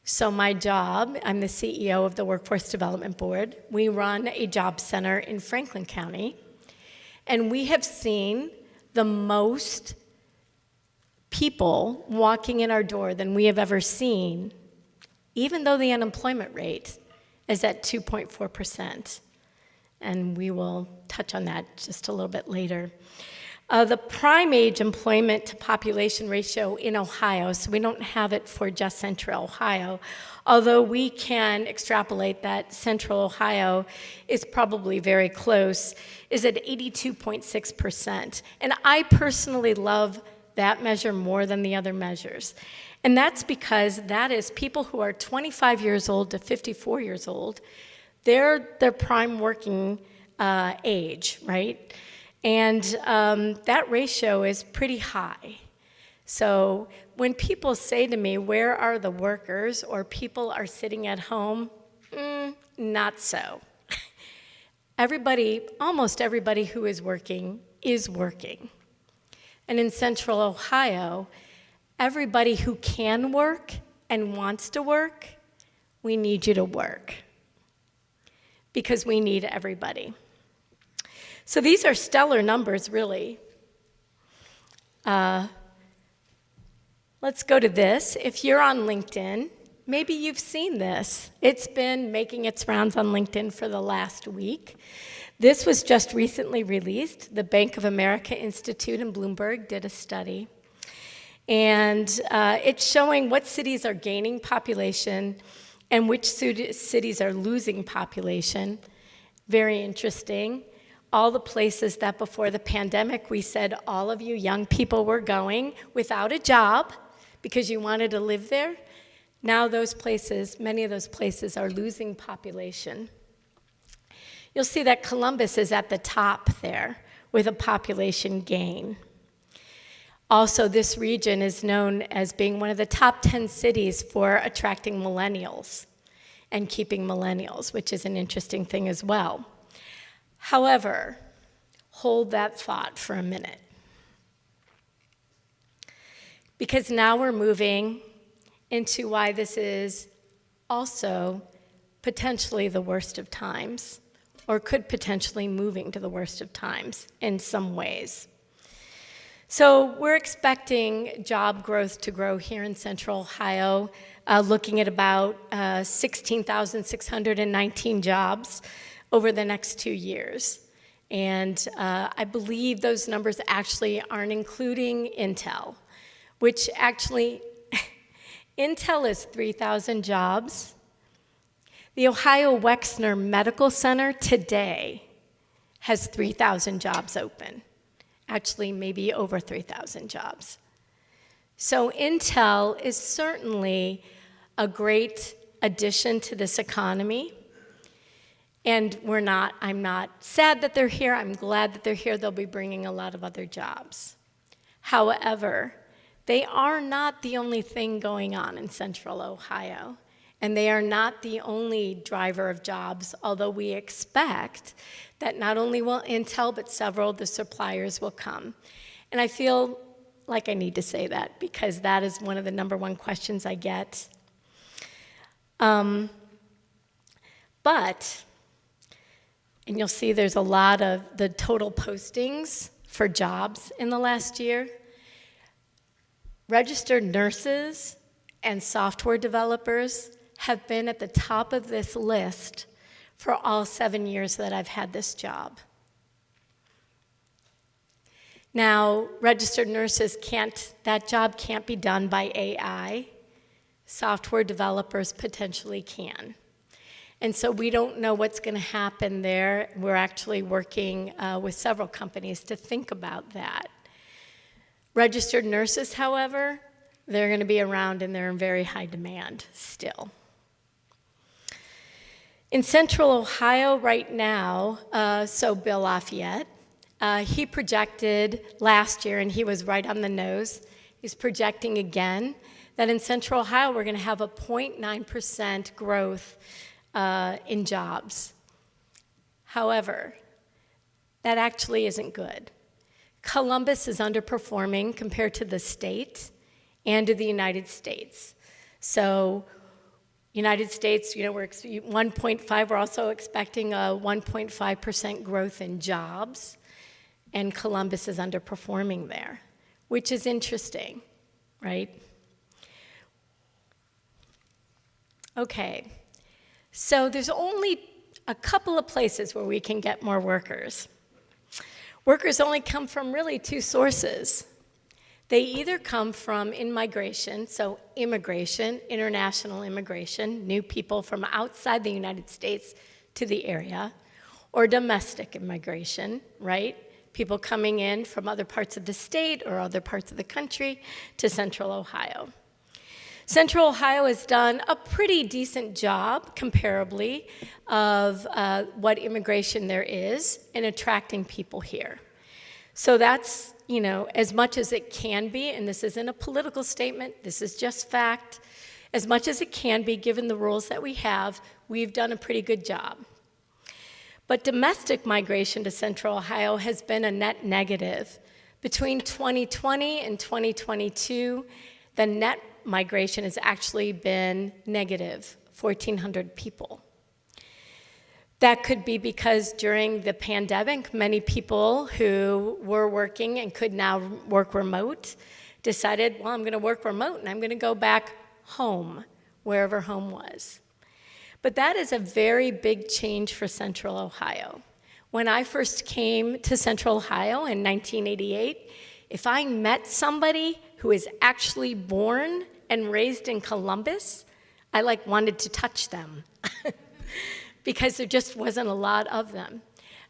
so my job, I'm the CEO of the Workforce Development Board. We run a job center in Franklin County, and we have seen the most people walking in our door than we have ever seen, even though the unemployment rate is at 2.4%. And we will touch on that just a little bit later. The prime age employment to population ratio in Ohio, so we don't have it for just Central Ohio, although we can extrapolate that Central Ohio is probably very close, is at 82.6%. And I personally love that measure more than the other measures. And that's because that is people who are 25 years old to 54 years old. They're their prime working age, right? And that ratio is pretty high. So when people say to me, where are the workers, or people are sitting at home, not so. Everybody, almost everybody who is working. And in Central Ohio, everybody who can work and wants to work, we need you to work, because we need everybody. So these are stellar numbers, really. Let's go to this. If you're on LinkedIn, maybe you've seen this. It's been making its rounds on LinkedIn for the last week. This was just recently released. The Bank of America Institute and Bloomberg did a study. And it's showing what cities are gaining population and which cities are losing population. Very interesting. All the places that before the pandemic we said all of you young people were going without a job because you wanted to live there, now those places, many of those places are losing population. You'll see that Columbus is at the top there with a population gain. Also, this region is known as being one of the top 10 cities for attracting millennials and keeping millennials, which is an interesting thing as well. However, hold that thought for a minute. Because now we're moving into why this is also potentially the worst of times, or could potentially moving to the worst of times in some ways. So we're expecting job growth to grow here in Central Ohio, looking at about 16,619 jobs over the next 2 years. And I believe those numbers actually aren't including Intel, which actually, Intel is 3,000 jobs. The Ohio Wexner Medical Center today has 3,000 jobs open. Actually, maybe over 3,000 jobs. So Intel is certainly a great addition to this economy. And I'm not sad that they're here. I'm glad that they're here. They'll be bringing a lot of other jobs. However, they are not the only thing going on in Central Ohio. And they are not the only driver of jobs, although we expect that not only will Intel, but several of the suppliers will come. And I feel like I need to say that because that is one of the #1 questions I get. But, and you'll see there's a lot of the total postings for jobs in the last year. Registered nurses and software developers have been at the top of this list for all 7 years that I've had this job. Now, registered nurses that job can't be done by AI. Software developers potentially can. And so we don't know what's going to happen there. We're actually working with several companies to think about that. Registered nurses, however, they're going to be around and they're in very high demand still. In Central Ohio right now, so Bill Lafayette, he projected last year, and he was right on the nose, he's projecting again that in Central Ohio we're going to have a 0.9% growth in jobs. However, that actually isn't good. Columbus is underperforming compared to the state and to the United States. So United States, we're 1.5, we're also expecting a 1.5% growth in jobs, and Columbus is underperforming there, which is interesting, right? Okay, so there's only a couple of places where we can get more workers. Workers only come from really 2 sources. They either come from in-migration, so immigration, international immigration, new people from outside the United States to the area, or domestic immigration, right? People coming in from other parts of the state or other parts of the country to Central Ohio. Central Ohio has done a pretty decent job, comparably, of what immigration there is in attracting people here. So that's, as much as it can be, and this isn't a political statement, this is just fact, as much as it can be, given the rules that we have, we've done a pretty good job. But domestic migration to Central Ohio has been a net negative. Between 2020 and 2022, the net migration has actually been negative, 1,400 people. That could be because during the pandemic, many people who were working and could now work remote decided, well, I'm going to work remote and I'm going to go back home, wherever home was. But that is a very big change for Central Ohio. When I first came to Central Ohio in 1988, if I met somebody who is actually born and raised in Columbus, I wanted to touch them. Because there just wasn't a lot of them.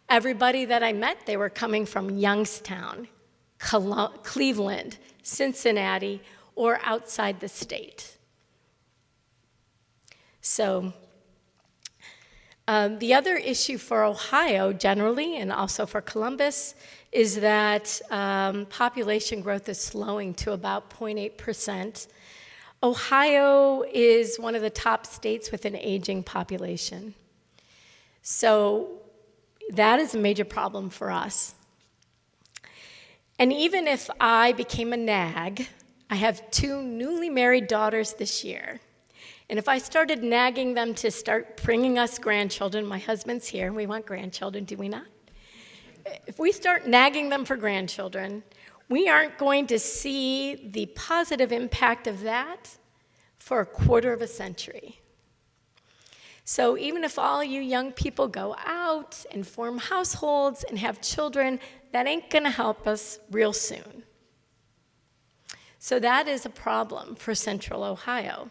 Everybody that I met, they were coming from Youngstown, Cleveland, Cincinnati, or outside the state. So the other issue for Ohio generally, and also for Columbus, is that population growth is slowing to about 0.8%. Ohio is one of the top states with an aging population. So that is a major problem for us. And even if I became a nag, I have 2 newly married daughters this year. And if I started nagging them to start bringing us grandchildren, my husband's here, and we want grandchildren, do we not? If we start nagging them for grandchildren, we aren't going to see the positive impact of that for a quarter of a century. So even if all you young people go out and form households and have children, that ain't gonna help us real soon. So that is a problem for Central Ohio.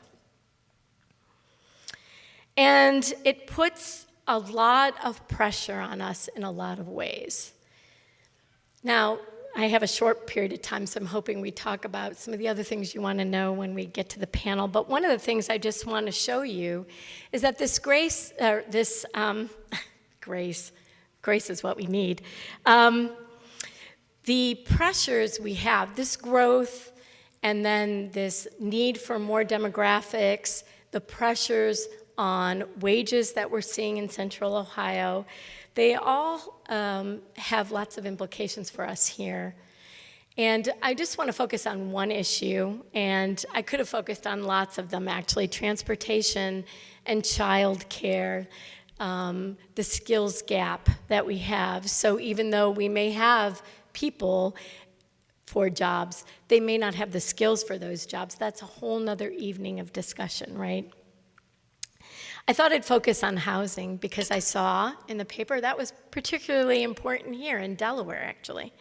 And it puts a lot of pressure on us in a lot of ways. Now, I have a short period of time, so I'm hoping we talk about some of the other things you want to know when we get to the panel. But one of the things I just want to show you is that this grace is what we need. The pressures we have, this growth, and then this need for more demographics, the pressures on wages that we're seeing in Central Ohio, they all have lots of implications for us here. And I just want to focus on one issue, and I could have focused on lots of them actually, transportation and child care, the skills gap that we have. So even though we may have people for jobs, they may not have the skills for those jobs. That's a whole nother evening of discussion, right? I thought I'd focus on housing because I saw in the paper that was particularly important here in Delaware, actually.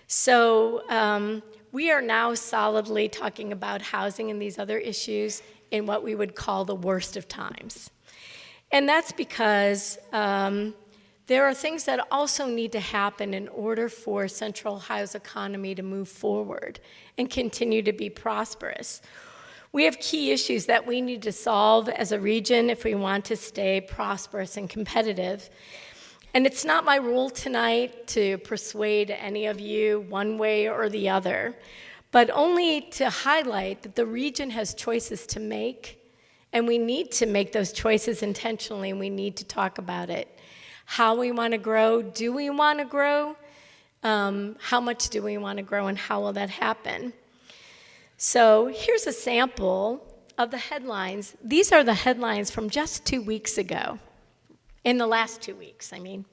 So we are now solidly talking about housing and these other issues in what we would call the worst of times. And that's because there are things that also need to happen in order for Central Ohio's economy to move forward and continue to be prosperous. We have key issues that we need to solve as a region if we want to stay prosperous and competitive. And it's not my role tonight to persuade any of you one way or the other, but only to highlight that the region has choices to make, and we need to make those choices intentionally, and we need to talk about it. How we want to grow, do we want to grow? How much do we want to grow, and how will that happen? So here's a sample of the headlines. These are the headlines from just 2 weeks ago, in the last 2 weeks, I mean,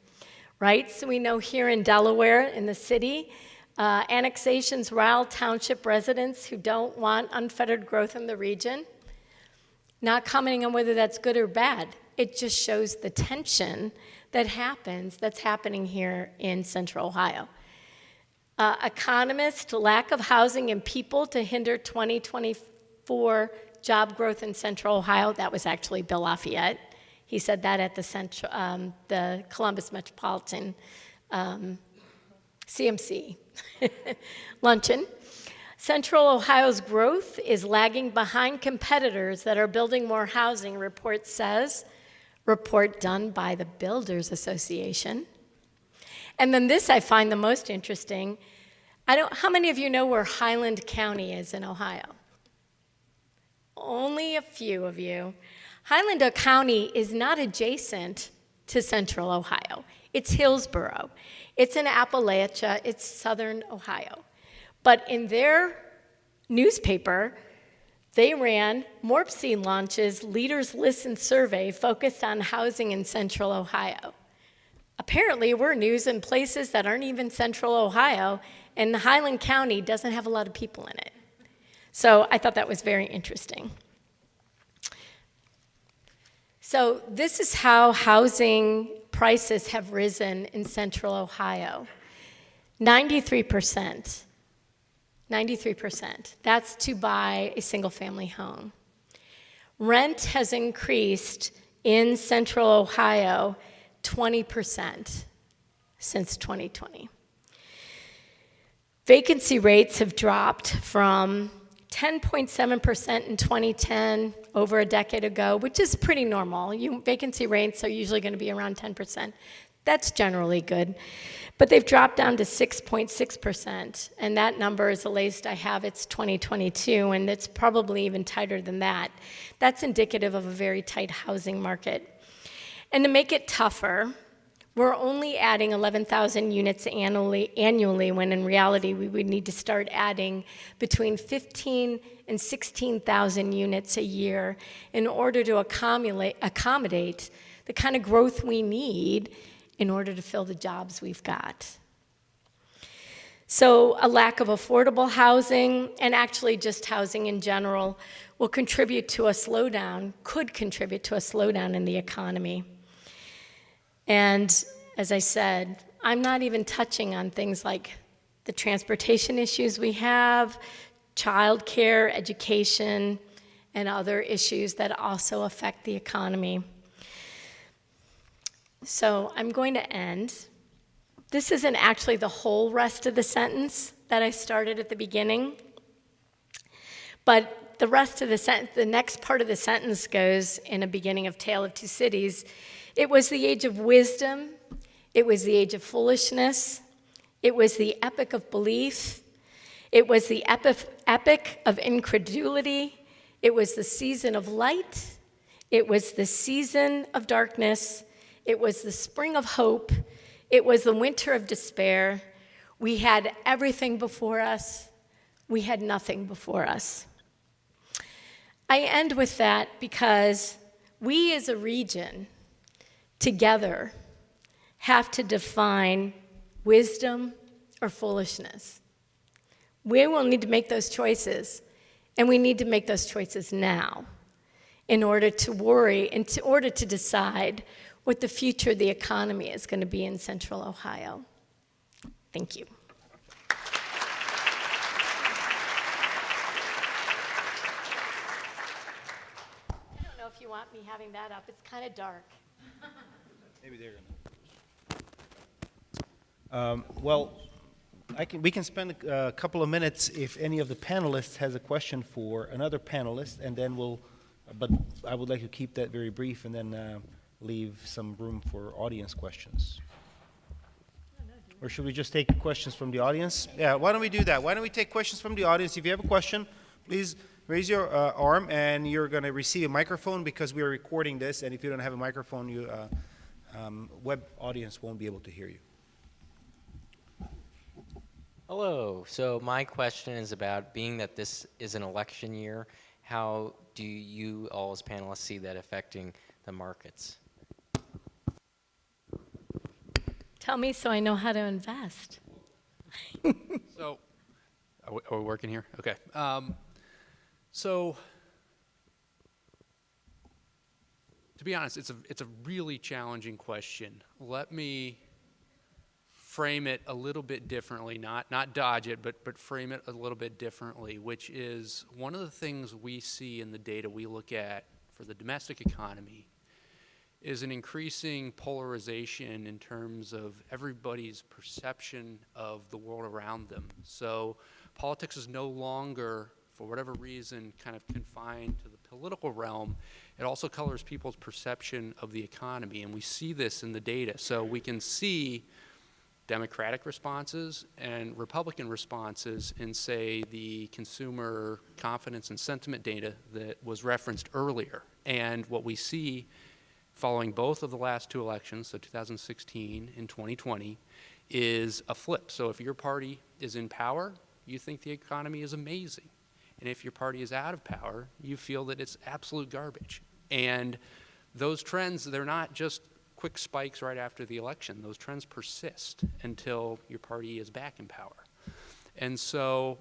right? So we know here in Delaware, in the city, annexations rile township residents who don't want unfettered growth in the region. Not commenting on whether that's good or bad. It just shows the tension that's happening here in Central Ohio. Economists, lack of housing and people to hinder 2024 job growth in Central Ohio. That was actually Bill Lafayette. He said that at the Columbus Metropolitan CMC luncheon. Central Ohio's growth is lagging behind competitors that are building more housing, report says. Report done by the Builders Association. And then this I find the most interesting. How many of you know where Highland County is in Ohio? Only a few of you. Highland County is not adjacent to Central Ohio. It's Hillsborough. It's in Appalachia. It's southern Ohio. But in their newspaper, they ran Morpsey launches Leaders Listen survey focused on housing in Central Ohio. Apparently, we're news in places that aren't even Central Ohio, and Highland County doesn't have a lot of people in it. So I thought that was very interesting. So this is how housing prices have risen in Central Ohio. 93%. 93%. That's to buy a single-family home. Rent has increased in Central Ohio 20% since 2020. Vacancy rates have dropped from 10.7% in 2010, over a decade ago, which is pretty normal. Vacancy rates are usually going to be around 10%. That's generally good. But they've dropped down to 6.6%, and that number is the latest I have. It's 2022, and it's probably even tighter than that. That's indicative of a very tight housing market. And to make it tougher, we're only adding 11,000 units annually, when in reality we would need to start adding between 15 and 16,000 units a year in order to accommodate the kind of growth we need in order to fill the jobs we've got. So a lack of affordable housing, and actually just housing in general, will contribute to a slowdown, could contribute to a slowdown in the economy. And as I said, I'm not even touching on things like the transportation issues we have, childcare, education, and other issues that also affect the economy. So I'm going to end. This isn't actually the whole rest of the sentence that I started at the beginning, but the rest of the sentence, the next part of the sentence goes in a beginning of Tale of Two Cities. It was the age of wisdom, it was the age of foolishness, it was the epoch of belief, it was the epic of incredulity, it was the season of light, it was the season of darkness, it was the spring of hope, it was the winter of despair. We had everything before us. We had nothing before us. I end with that because we as a region, together, have to define wisdom or foolishness. We will need to make those choices, and we need to make those choices now in order to worry, in order to decide what the future of the economy is going to be in Central Ohio. Thank you. I don't know if you want me having that up. It's kind of dark. Maybe they're gonna. Well, we can spend a couple of minutes if any of the panelists has a question for another panelist, and then but I would like to keep that very brief and then leave some room for audience questions. Or should we just take questions from the audience? Yeah, why don't we do that? Why don't we take questions from the audience? If you have a question, please raise your arm, and you're going to receive a microphone because we are recording this, and if you don't have a microphone, you web audience won't be able to hear you. Hello. So my question is about, being that this is an election year, how do you all as panelists see that affecting the markets? Tell me so I know how to invest. So, are we working here? Okay. So, to be honest, it's a really challenging question. Let me frame it a little bit differently, not dodge it, but frame it a little bit differently, which is one of the things we see in the data we look at for the domestic economy is an increasing polarization in terms of everybody's perception of the world around them. So politics is no longer, for whatever reason, kind of confined to the political realm. It also colors people's perception of the economy, and we see this in the data. So we can see Democratic responses and Republican responses in, say, the consumer confidence and sentiment data that was referenced earlier. And what we see following both of the last two elections, so 2016 and 2020, is a flip. So if your party is in power, you think the economy is amazing. And if your party is out of power, you feel that it's absolute garbage. And those trends, they're not just quick spikes right after the election. Those trends persist until your party is back in power. And so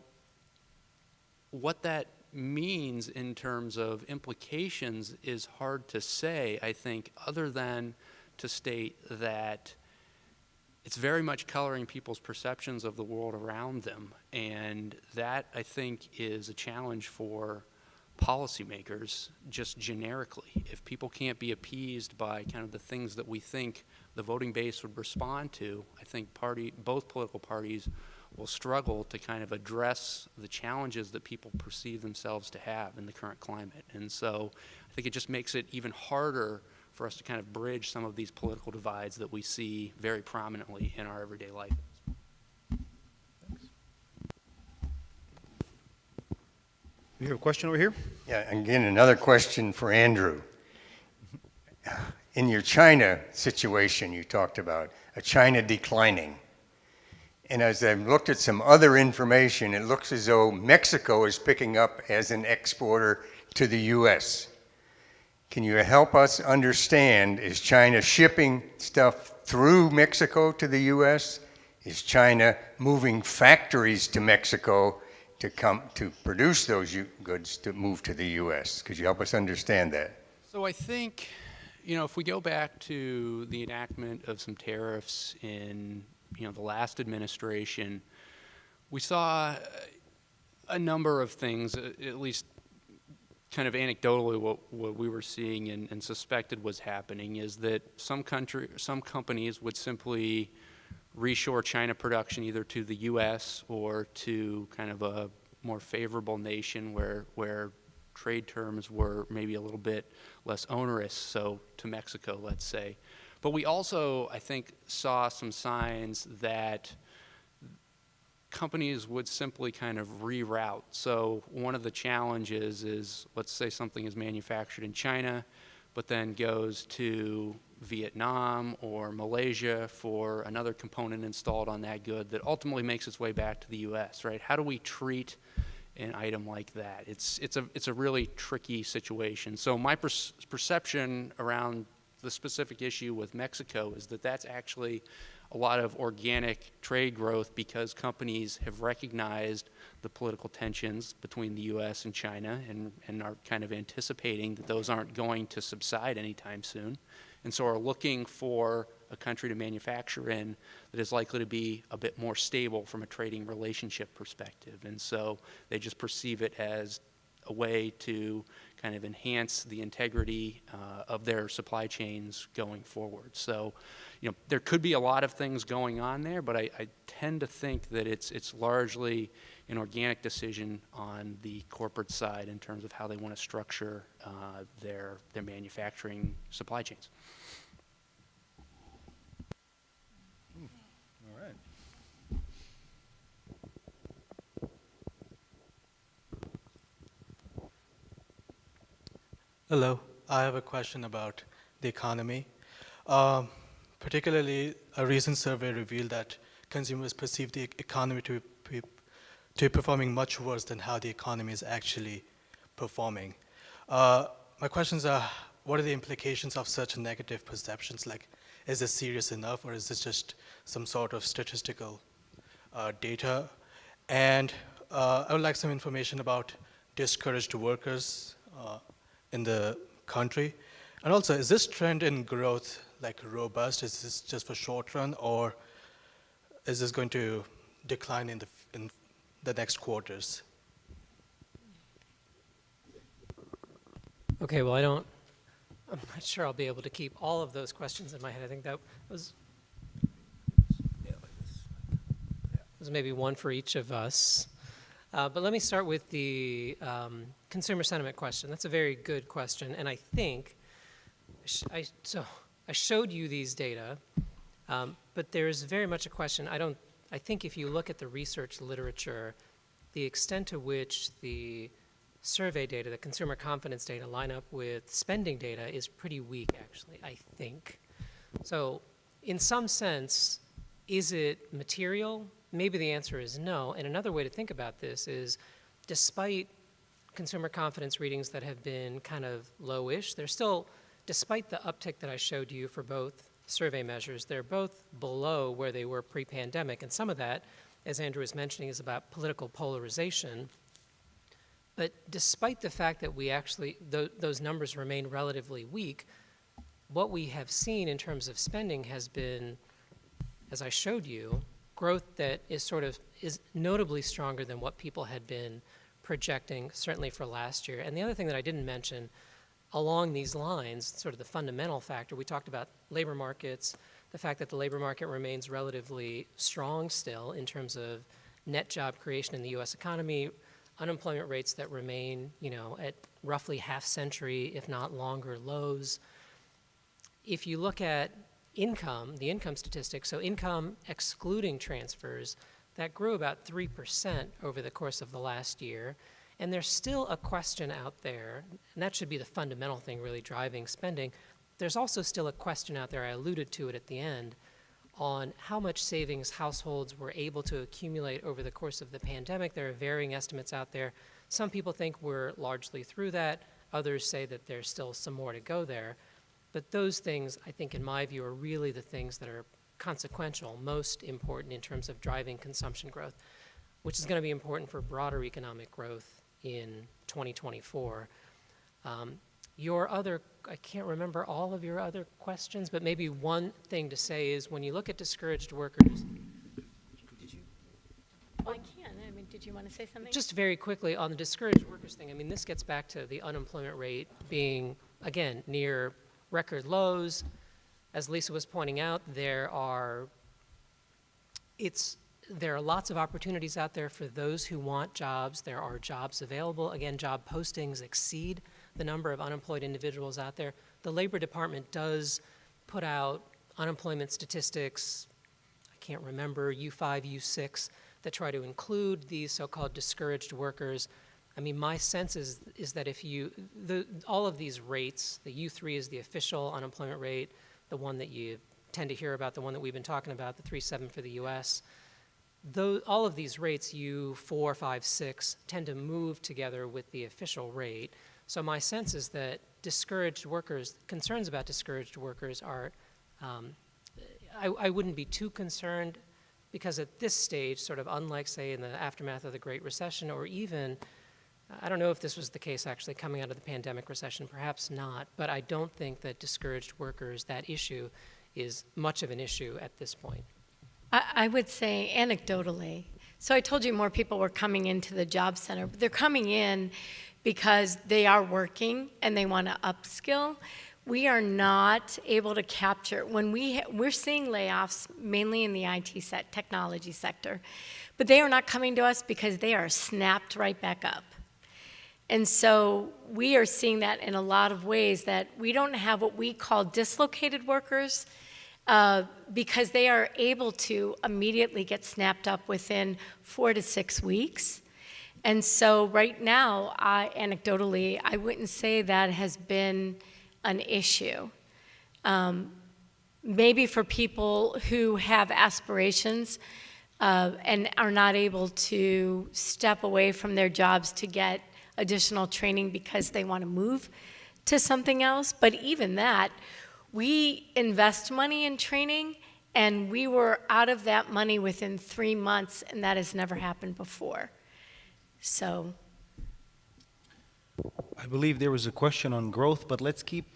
what that means in terms of implications is hard to say, I think, other than to state that it's very much coloring people's perceptions of the world around them. And that, I think, is a challenge for policymakers just generically. If people can't be appeased by kind of the things that we think the voting base would respond to, I think both political parties will struggle to kind of address the challenges that people perceive themselves to have in the current climate. And so I think it just makes it even harder for us to kind of bridge some of these political divides that we see very prominently in our everyday life. We have a question over here? Yeah, again, another question for Andrew. In your China situation you talked about, China declining. And as I've looked at some other information, it looks as though Mexico is picking up as an exporter to the U.S. Can you help us understand, is China shipping stuff through Mexico to the U.S.? Is China moving factories to Mexico to come to produce those goods to move to the U.S.? Could you help us understand that? So I think, if we go back to the enactment of some tariffs in, the last administration, we saw a number of things, at least kind of anecdotally what we were seeing and suspected was happening is that some companies would simply reshore China production either to the U.S. or to kind of a more favorable nation where trade terms were maybe a little bit less onerous, so to Mexico, let's say. But we also, I think, saw some signs that companies would simply kind of reroute. So one of the challenges is, let's say something is manufactured in China, but then goes to Vietnam or Malaysia for another component installed on that good that ultimately makes its way back to the U.S., right? How do we treat an item like that? It's a really tricky situation. So my perception around the specific issue with Mexico is that that's actually a lot of organic trade growth because companies have recognized the political tensions between the U.S. and China and are kind of anticipating that those aren't going to subside anytime soon, and so are looking for a country to manufacture in that is likely to be a bit more stable from a trading relationship perspective. And so they just perceive it as a way to kind of enhance the integrity of their supply chains going forward. So, there could be a lot of things going on there, but I tend to think that it's largely an organic decision on the corporate side in terms of how they want to structure their manufacturing supply chains. All right. Hello, I have a question about the economy. Particularly, a recent survey revealed that consumers perceive the economy to be performing much worse than how the economy is actually performing. My questions are, what are the implications of such negative perceptions? Like, is this serious enough, or is this just some sort of statistical data? And I would like some information about discouraged workers in the country. And also, is this trend in growth robust? Is this just for short run, or is this going to decline in the next quarters? Okay, well, I'm not sure I'll be able to keep all of those questions in my head. I think that was maybe one for each of us. But let me start with the consumer sentiment question. That's a very good question, and I think, I showed you these data, but there's very much a question. I think if you look at the research literature, the extent to which the survey data, the consumer confidence data, line up with spending data is pretty weak, actually, I think. So in some sense, is it material? Maybe the answer is no. And another way to think about this is, despite consumer confidence readings that have been kind of lowish, they're still, despite the uptick that I showed you for both survey measures, they're both below where they were pre-pandemic. And some of that, as Andrew was mentioning, is about political polarization. But despite the fact that we actually, those numbers remain relatively weak, what we have seen in terms of spending has been, as I showed you, growth that is notably stronger than what people had been projecting, certainly for last year. And the other thing that I didn't mention along these lines, sort of the fundamental factor, we talked about labor markets, the fact that the labor market remains relatively strong still in terms of net job creation in the US economy, unemployment rates that remain, at roughly half-century, if not longer, lows. If you look at income, the income statistics, so income excluding transfers, that grew about 3% over the course of the last year. And there's still a question out there, and that should be the fundamental thing really driving spending. There's also still a question out there, I alluded to it at the end, on how much savings households were able to accumulate over the course of the pandemic. There are varying estimates out there. Some people think we're largely through that. Others say that there's still some more to go there. But those things, I think, in my view, are really the things that are consequential, most important in terms of driving consumption growth, which is going to be important for broader economic growth in 2024. Your other, I can't remember all of your other questions, but maybe one thing to say is when you look at discouraged workers. Oh, I can. I mean, did you want to say something? Just very quickly on the discouraged workers thing, I mean, this gets back to the unemployment rate being, again, near record lows. As Lisa was pointing out, there are lots of opportunities out there for those who want jobs. There are jobs available. Again, job postings exceed the number of unemployed individuals out there. The Labor Department does put out unemployment statistics, I can't remember, U5, U6, that try to include these so-called discouraged workers. I mean, my sense is that if all of these rates, the U3 is the official unemployment rate, the one that you tend to hear about, the one that we've been talking about, the 3.7 for the US, all of these rates, U4, 5, 6, tend to move together with the official rate. So my sense is that discouraged workers, concerns about discouraged workers are, I wouldn't be too concerned because at this stage, sort of unlike, say, in the aftermath of the Great Recession, or even, I don't know if this was the case actually coming out of the pandemic recession, perhaps not, but I don't think that discouraged workers, that issue, is much of an issue at this point. I would say anecdotally. So I told you more people were coming into the job center, but they're coming in because they are working and they want to upskill. We are not able to capture, when we're seeing layoffs mainly in the IT technology sector, but they are not coming to us because they are snapped right back up. And so we are seeing that in a lot of ways, that we don't have what we call dislocated workers because they are able to immediately get snapped up within 4 to 6 weeks. And so right now, anecdotally, I wouldn't say that has been an issue. Maybe for people who have aspirations and are not able to step away from their jobs to get additional training because they want to move to something else. But even that, we invest money in training, and we were out of that money within 3 months, and that has never happened before. So. I believe there was a question on growth, but let's keep,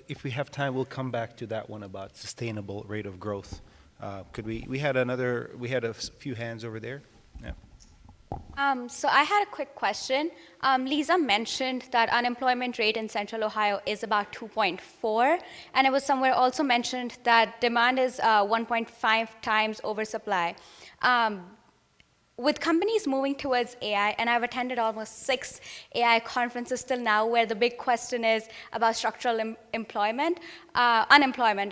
if we have time, we'll come back to that one about sustainable rate of growth. We had a few hands over there. Yeah. So I had a quick question. Lisa mentioned that unemployment rate in Central Ohio is about 2.4, and it was somewhere also mentioned that demand is 1.5 times oversupply. With companies moving towards AI, and I've attended almost 6 AI conferences till now, where the big question is about structural unemployment,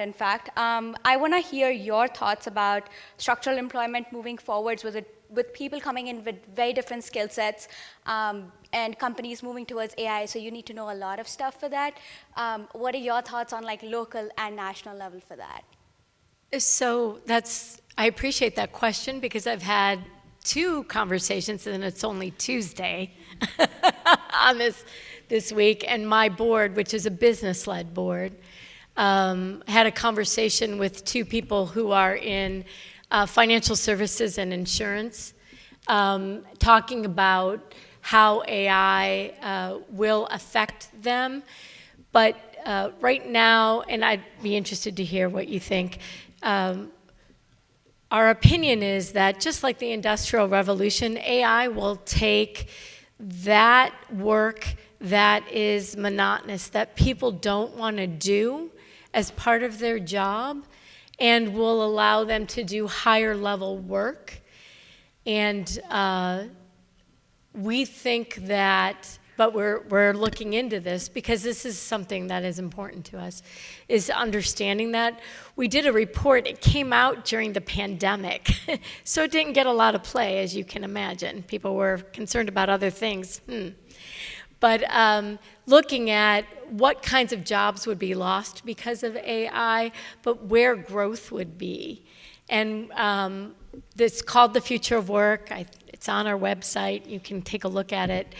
in fact. I want to hear your thoughts about structural employment moving forwards with people coming in with very different skill sets and companies moving towards AI, so you need to know a lot of stuff for that. What are your thoughts on like local and national level for that? So I appreciate that question because I've had 2 conversations, and it's only Tuesday on this week, and my board, which is a business-led board, had a conversation with 2 people who are in financial services and insurance, talking about how AI will affect them. But right now, and I'd be interested to hear what you think, our opinion is that just like the Industrial Revolution, AI will take that work that is monotonous, that people don't want to do as part of their job, and will allow them to do higher level work. And we think that, but we're looking into this because this is something that is important to us, is understanding that. We did a report, it came out during the pandemic, so it didn't get a lot of play, as you can imagine. People were concerned about other things. But looking at what kinds of jobs would be lost because of AI, but where growth would be. And it's called The Future of Work. It's on our website. You can take a look at it.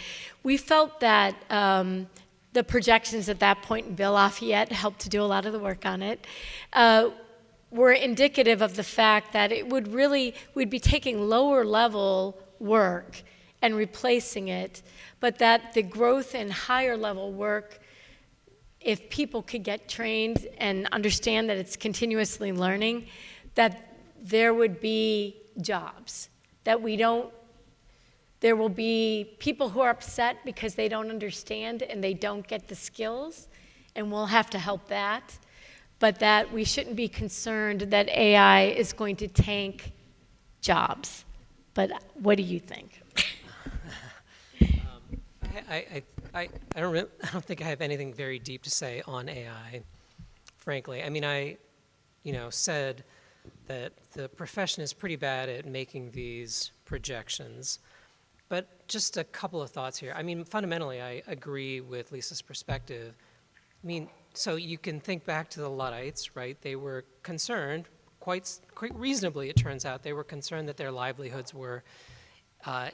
We felt that the projections at that point in Bill Lafayette helped to do a lot of the work on it. were indicative of the fact that it would really, we'd be taking lower level work and replacing it, but that the growth in higher level work, if people could get trained and understand that it's continuously learning, that there would be jobs, that there will be people who are upset because they don't understand and they don't get the skills, and we'll have to help that, but that we shouldn't be concerned that AI is going to tank jobs. But what do you think? I don't think I have anything very deep to say on AI, frankly. I mean, I said that the profession is pretty bad at making these projections. But just a couple of thoughts here. I mean, fundamentally, I agree with Lisa's perspective. I mean, so you can think back to the Luddites, right? They were concerned, quite reasonably, it turns out, they were concerned that their livelihoods were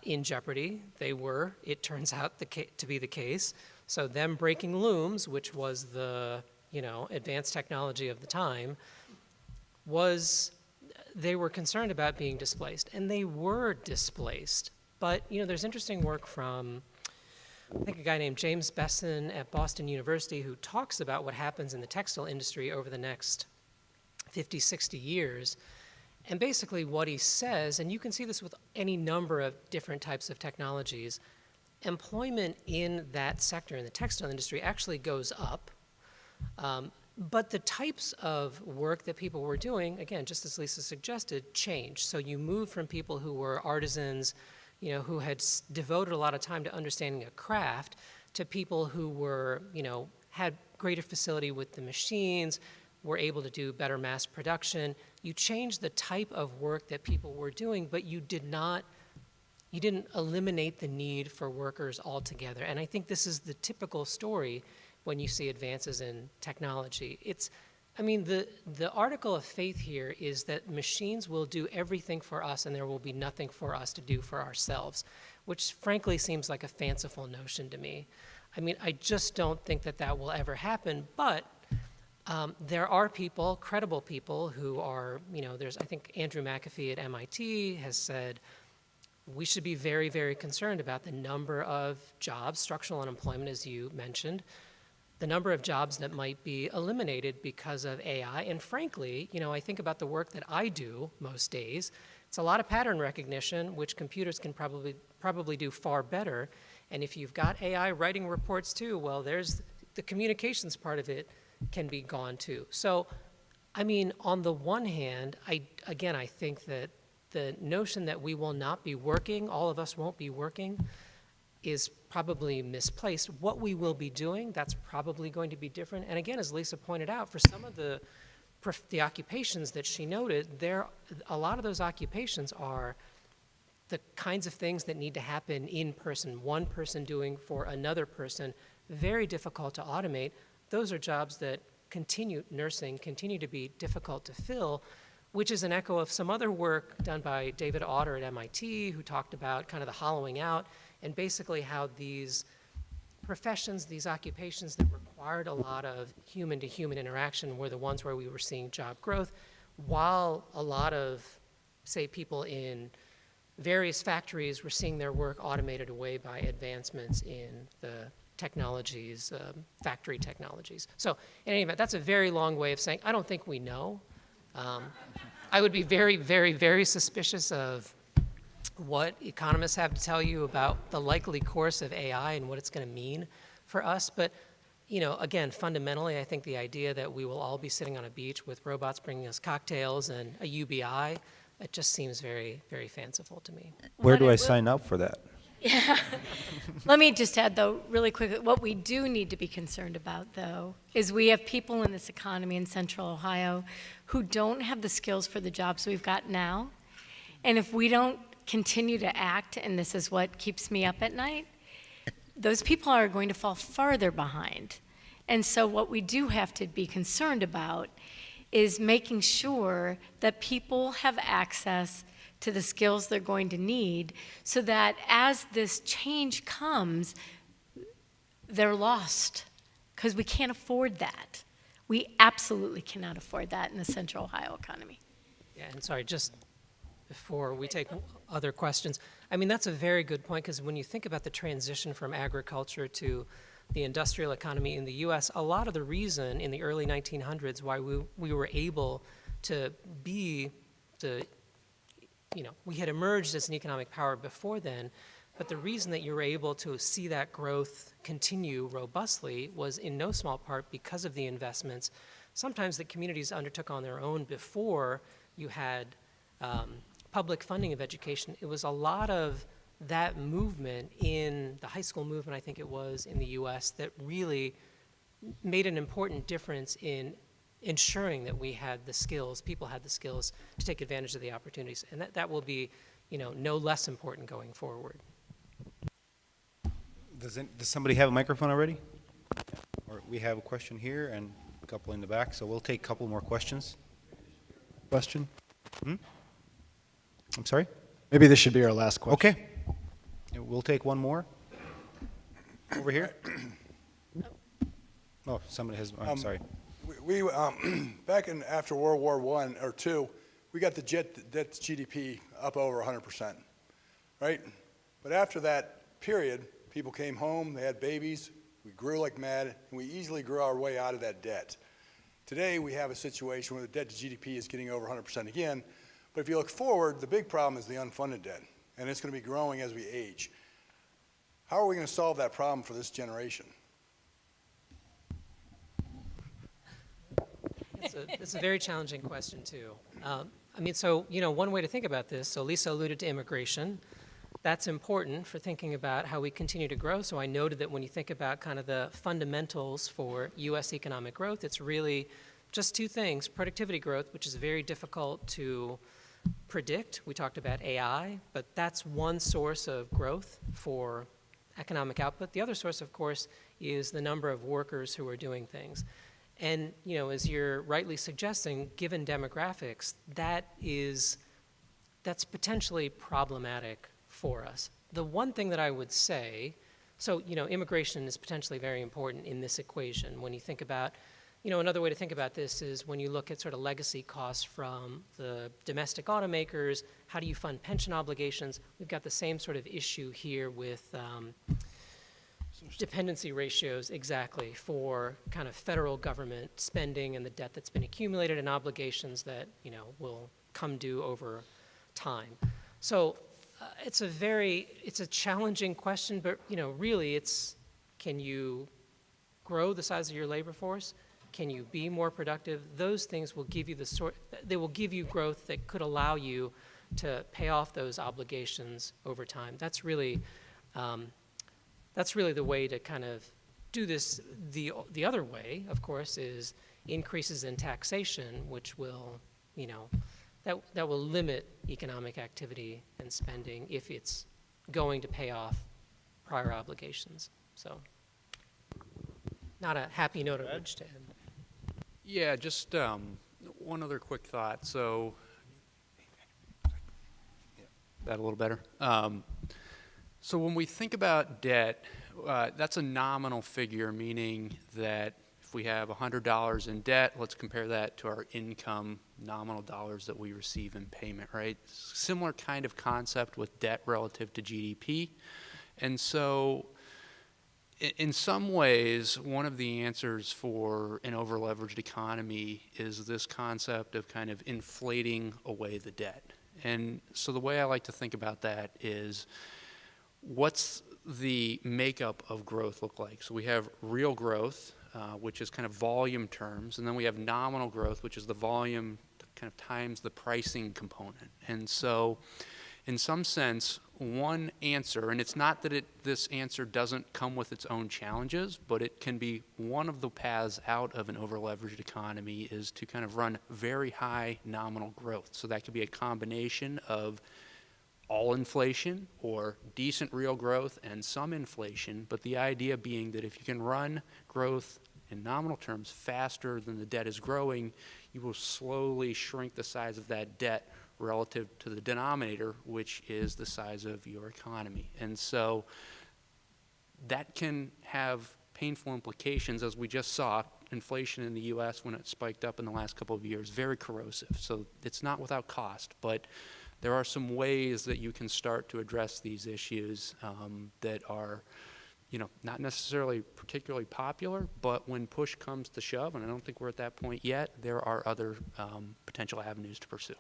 in jeopardy. They were, it turns out, to be the case. So them breaking looms, which was the advanced technology of the time, they were concerned about being displaced, and they were displaced. But there's interesting work from, I think, a guy named James Besson at Boston University who talks about what happens in the textile industry over the next 50, 60 years. And basically what he says, and you can see this with any number of different types of technologies, employment in that sector, in the textile industry, actually goes up. But the types of work that people were doing, again, just as Lisa suggested, changed. So you move from people who were artisans, who had devoted a lot of time to understanding a craft, to people who were, had greater facility with the machines, were able to do better mass production. You changed the type of work that people were doing, but you didn't eliminate the need for workers altogether. And I think this is the typical story when you see advances in technology. The article of faith here is that machines will do everything for us and there will be nothing for us to do for ourselves, which frankly seems like a fanciful notion to me. I just don't think that will ever happen, but there are people, credible people, who are, I think Andrew McAfee at MIT has said, we should be very, very concerned about the number of jobs, structural unemployment, as you mentioned, the number of jobs that might be eliminated because of AI. And frankly, I think about the work that I do most days. It's a lot of pattern recognition, which computers can probably do far better. And if you've got AI writing reports too, well, there's the communications part of it can be gone too. So, on the one hand, I think that the notion that we will not be working, all of us won't be working, is probably misplaced. What we will be doing, that's probably going to be different. And again, as Lisa pointed out, for some of the occupations that she noted, a lot of those occupations are the kinds of things that need to happen in person, one person doing for another person, very difficult to automate. Those are jobs that continue to be difficult to fill, which is an echo of some other work done by David Autor at MIT, who talked about kind of the hollowing out, and basically how these professions, these occupations that required a lot of human-to-human interaction were the ones where we were seeing job growth, while a lot of, say, people in various factories were seeing their work automated away by advancements in the technologies, factory technologies. So in any event, that's a very long way of saying I don't think we know. I would be very, very, very suspicious of what economists have to tell you about the likely course of AI and what it's going to mean for us. But, again, fundamentally, I think the idea that we will all be sitting on a beach with robots bringing us cocktails and a UBI, it just seems very, very fanciful to me. Where do I sign up for that? Yeah. Let me just add, though, really quickly, what we do need to be concerned about, though, is we have people in this economy in Central Ohio who don't have the skills for the jobs we've got now. And if we don't continue to act, and this is what keeps me up at night, those people are going to fall farther behind. And so what we do have to be concerned about is making sure that people have access to the skills they're going to need so that as this change comes, they're lost, because we can't afford that. We absolutely cannot afford that in the Central Ohio economy. Yeah, and sorry, just before we take other questions, I mean, that's a very good point, because when you think about the transition from agriculture to the industrial economy in the U.S., a lot of the reason in the early 1900s why we were able to we had emerged as an economic power before then, but the reason that you were able to see that growth continue robustly was in no small part because of the investments, sometimes that communities undertook on their own before you had public funding of education. It was a lot of that movement in the high school movement, I think it was, in the U.S. that really made an important difference in ensuring that we had the skills, people had the skills to take advantage of the opportunities. And that will be, no less important going forward. Does somebody have a microphone already? Or we have a question here and a couple in the back, so we'll take a couple more questions. Question? I'm sorry? Maybe this should be our last question. Okay. We'll take one more. Over here. Oh, somebody has, I'm sorry. We back in after World War I or II, we got the debt to GDP up over 100%, right? But after that period, people came home, they had babies, we grew like mad, and we easily grew our way out of that debt. Today, we have a situation where the debt to GDP is getting over 100% again, but if you look forward, the big problem is the unfunded debt, and it's going to be growing as we age. How are we going to solve that problem for this generation? It's a very challenging question, too. I mean, so, one way to think about this, so Lisa alluded to immigration. That's important for thinking about how we continue to grow. So I noted that when you think about kind of the fundamentals for U.S. economic growth, it's really just two things: productivity growth, which is very difficult to predict. We talked about AI, but that's one source of growth for economic output. The other source, of course, is the number of workers who are doing things. And, as you're rightly suggesting, given demographics, that's potentially problematic for us. The one thing that I would say, so, immigration is potentially very important in this equation. When you think about, another way to think about this is when you look at sort of legacy costs from the domestic automakers, how do you fund pension obligations? We've got the same sort of issue here with dependency ratios, exactly, for kind of federal government spending and the debt that's been accumulated and obligations that, will come due over time. So it's a challenging question, but, really can you grow the size of your labor force? Can you be more productive? Those things will give you they will give you growth that could allow you to pay off those obligations over time. That's really the way to kind of do this. The other way, of course, is increases in taxation, which will, that will limit economic activity and spending if it's going to pay off prior obligations. So, not a happy note at which to end. Yeah, just one other quick thought. So, that a little better. So when we think about debt, that's a nominal figure, meaning that if we have $100 in debt, let's compare that to our income, nominal dollars that we receive in payment, right? Similar kind of concept with debt relative to GDP. And so in some ways, one of the answers for an over-leveraged economy is this concept of kind of inflating away the debt. And so the way I like to think about that is, what's the makeup of growth look like? So we have real growth, which is kind of volume terms, and then we have nominal growth, which is the volume kind of times the pricing component. And so in some sense, one answer, and it's not that this answer doesn't come with its own challenges, but it can be one of the paths out of an over-leveraged economy is to kind of run very high nominal growth. So that could be a combination of all inflation or decent real growth and some inflation, but the idea being that if you can run growth in nominal terms faster than the debt is growing, you will slowly shrink the size of that debt relative to the denominator, which is the size of your economy. And so that can have painful implications, as we just saw. Inflation in the U.S. when it spiked up in the last couple of years, very corrosive. So it's not without cost, but there are some ways that you can start to address these issues that are, not necessarily particularly popular, but when push comes to shove, and I don't think we're at that point yet, there are other potential avenues to pursue.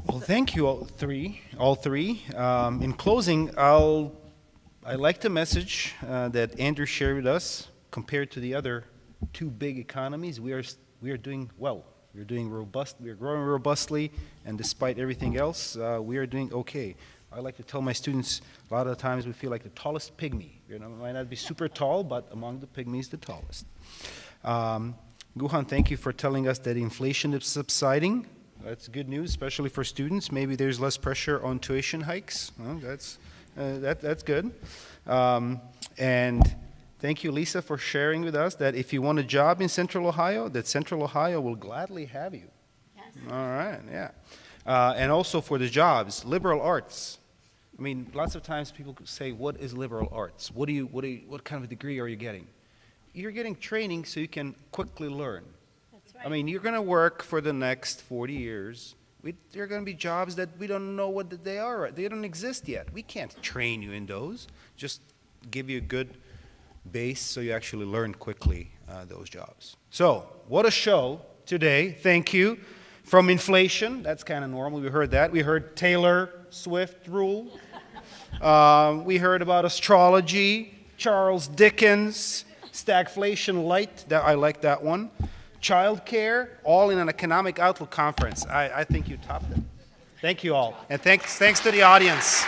Well, thank you all three. In closing, I like the message that Andrew shared with us. Compared to the other two big economies, we are doing well. We're doing robust. We are growing robustly, and despite everything else, we are doing okay. I like to tell my students a lot of the times we feel like the tallest pygmy. Might not be super tall, but among the pygmies, the tallest. Guhan, thank you for telling us that inflation is subsiding. That's good news, especially for students. Maybe there's less pressure on tuition hikes. Well, that's good. And thank you, Lisa, for sharing with us that if you want a job in Central Ohio, that Central Ohio will gladly have you. Yes. All right, yeah. And also for the jobs, liberal arts. I mean, lots of times people say, what is liberal arts? What kind of a degree are you getting? You're getting training so you can quickly learn. That's right. I mean, you're going to work for the next 40 years. There are going to be jobs that we don't know what they are. They don't exist yet. We can't train you in those. Just give you a good base so you actually learn quickly those jobs. So, what a show today. Thank you. From inflation, that's kind of normal. We heard that. We heard Taylor Swift rule. We heard about astrology, Charles Dickens, stagflation light. I like that one. Childcare, all in an economic outlook conference. I think you topped it. Thank you all. And thanks to the audience.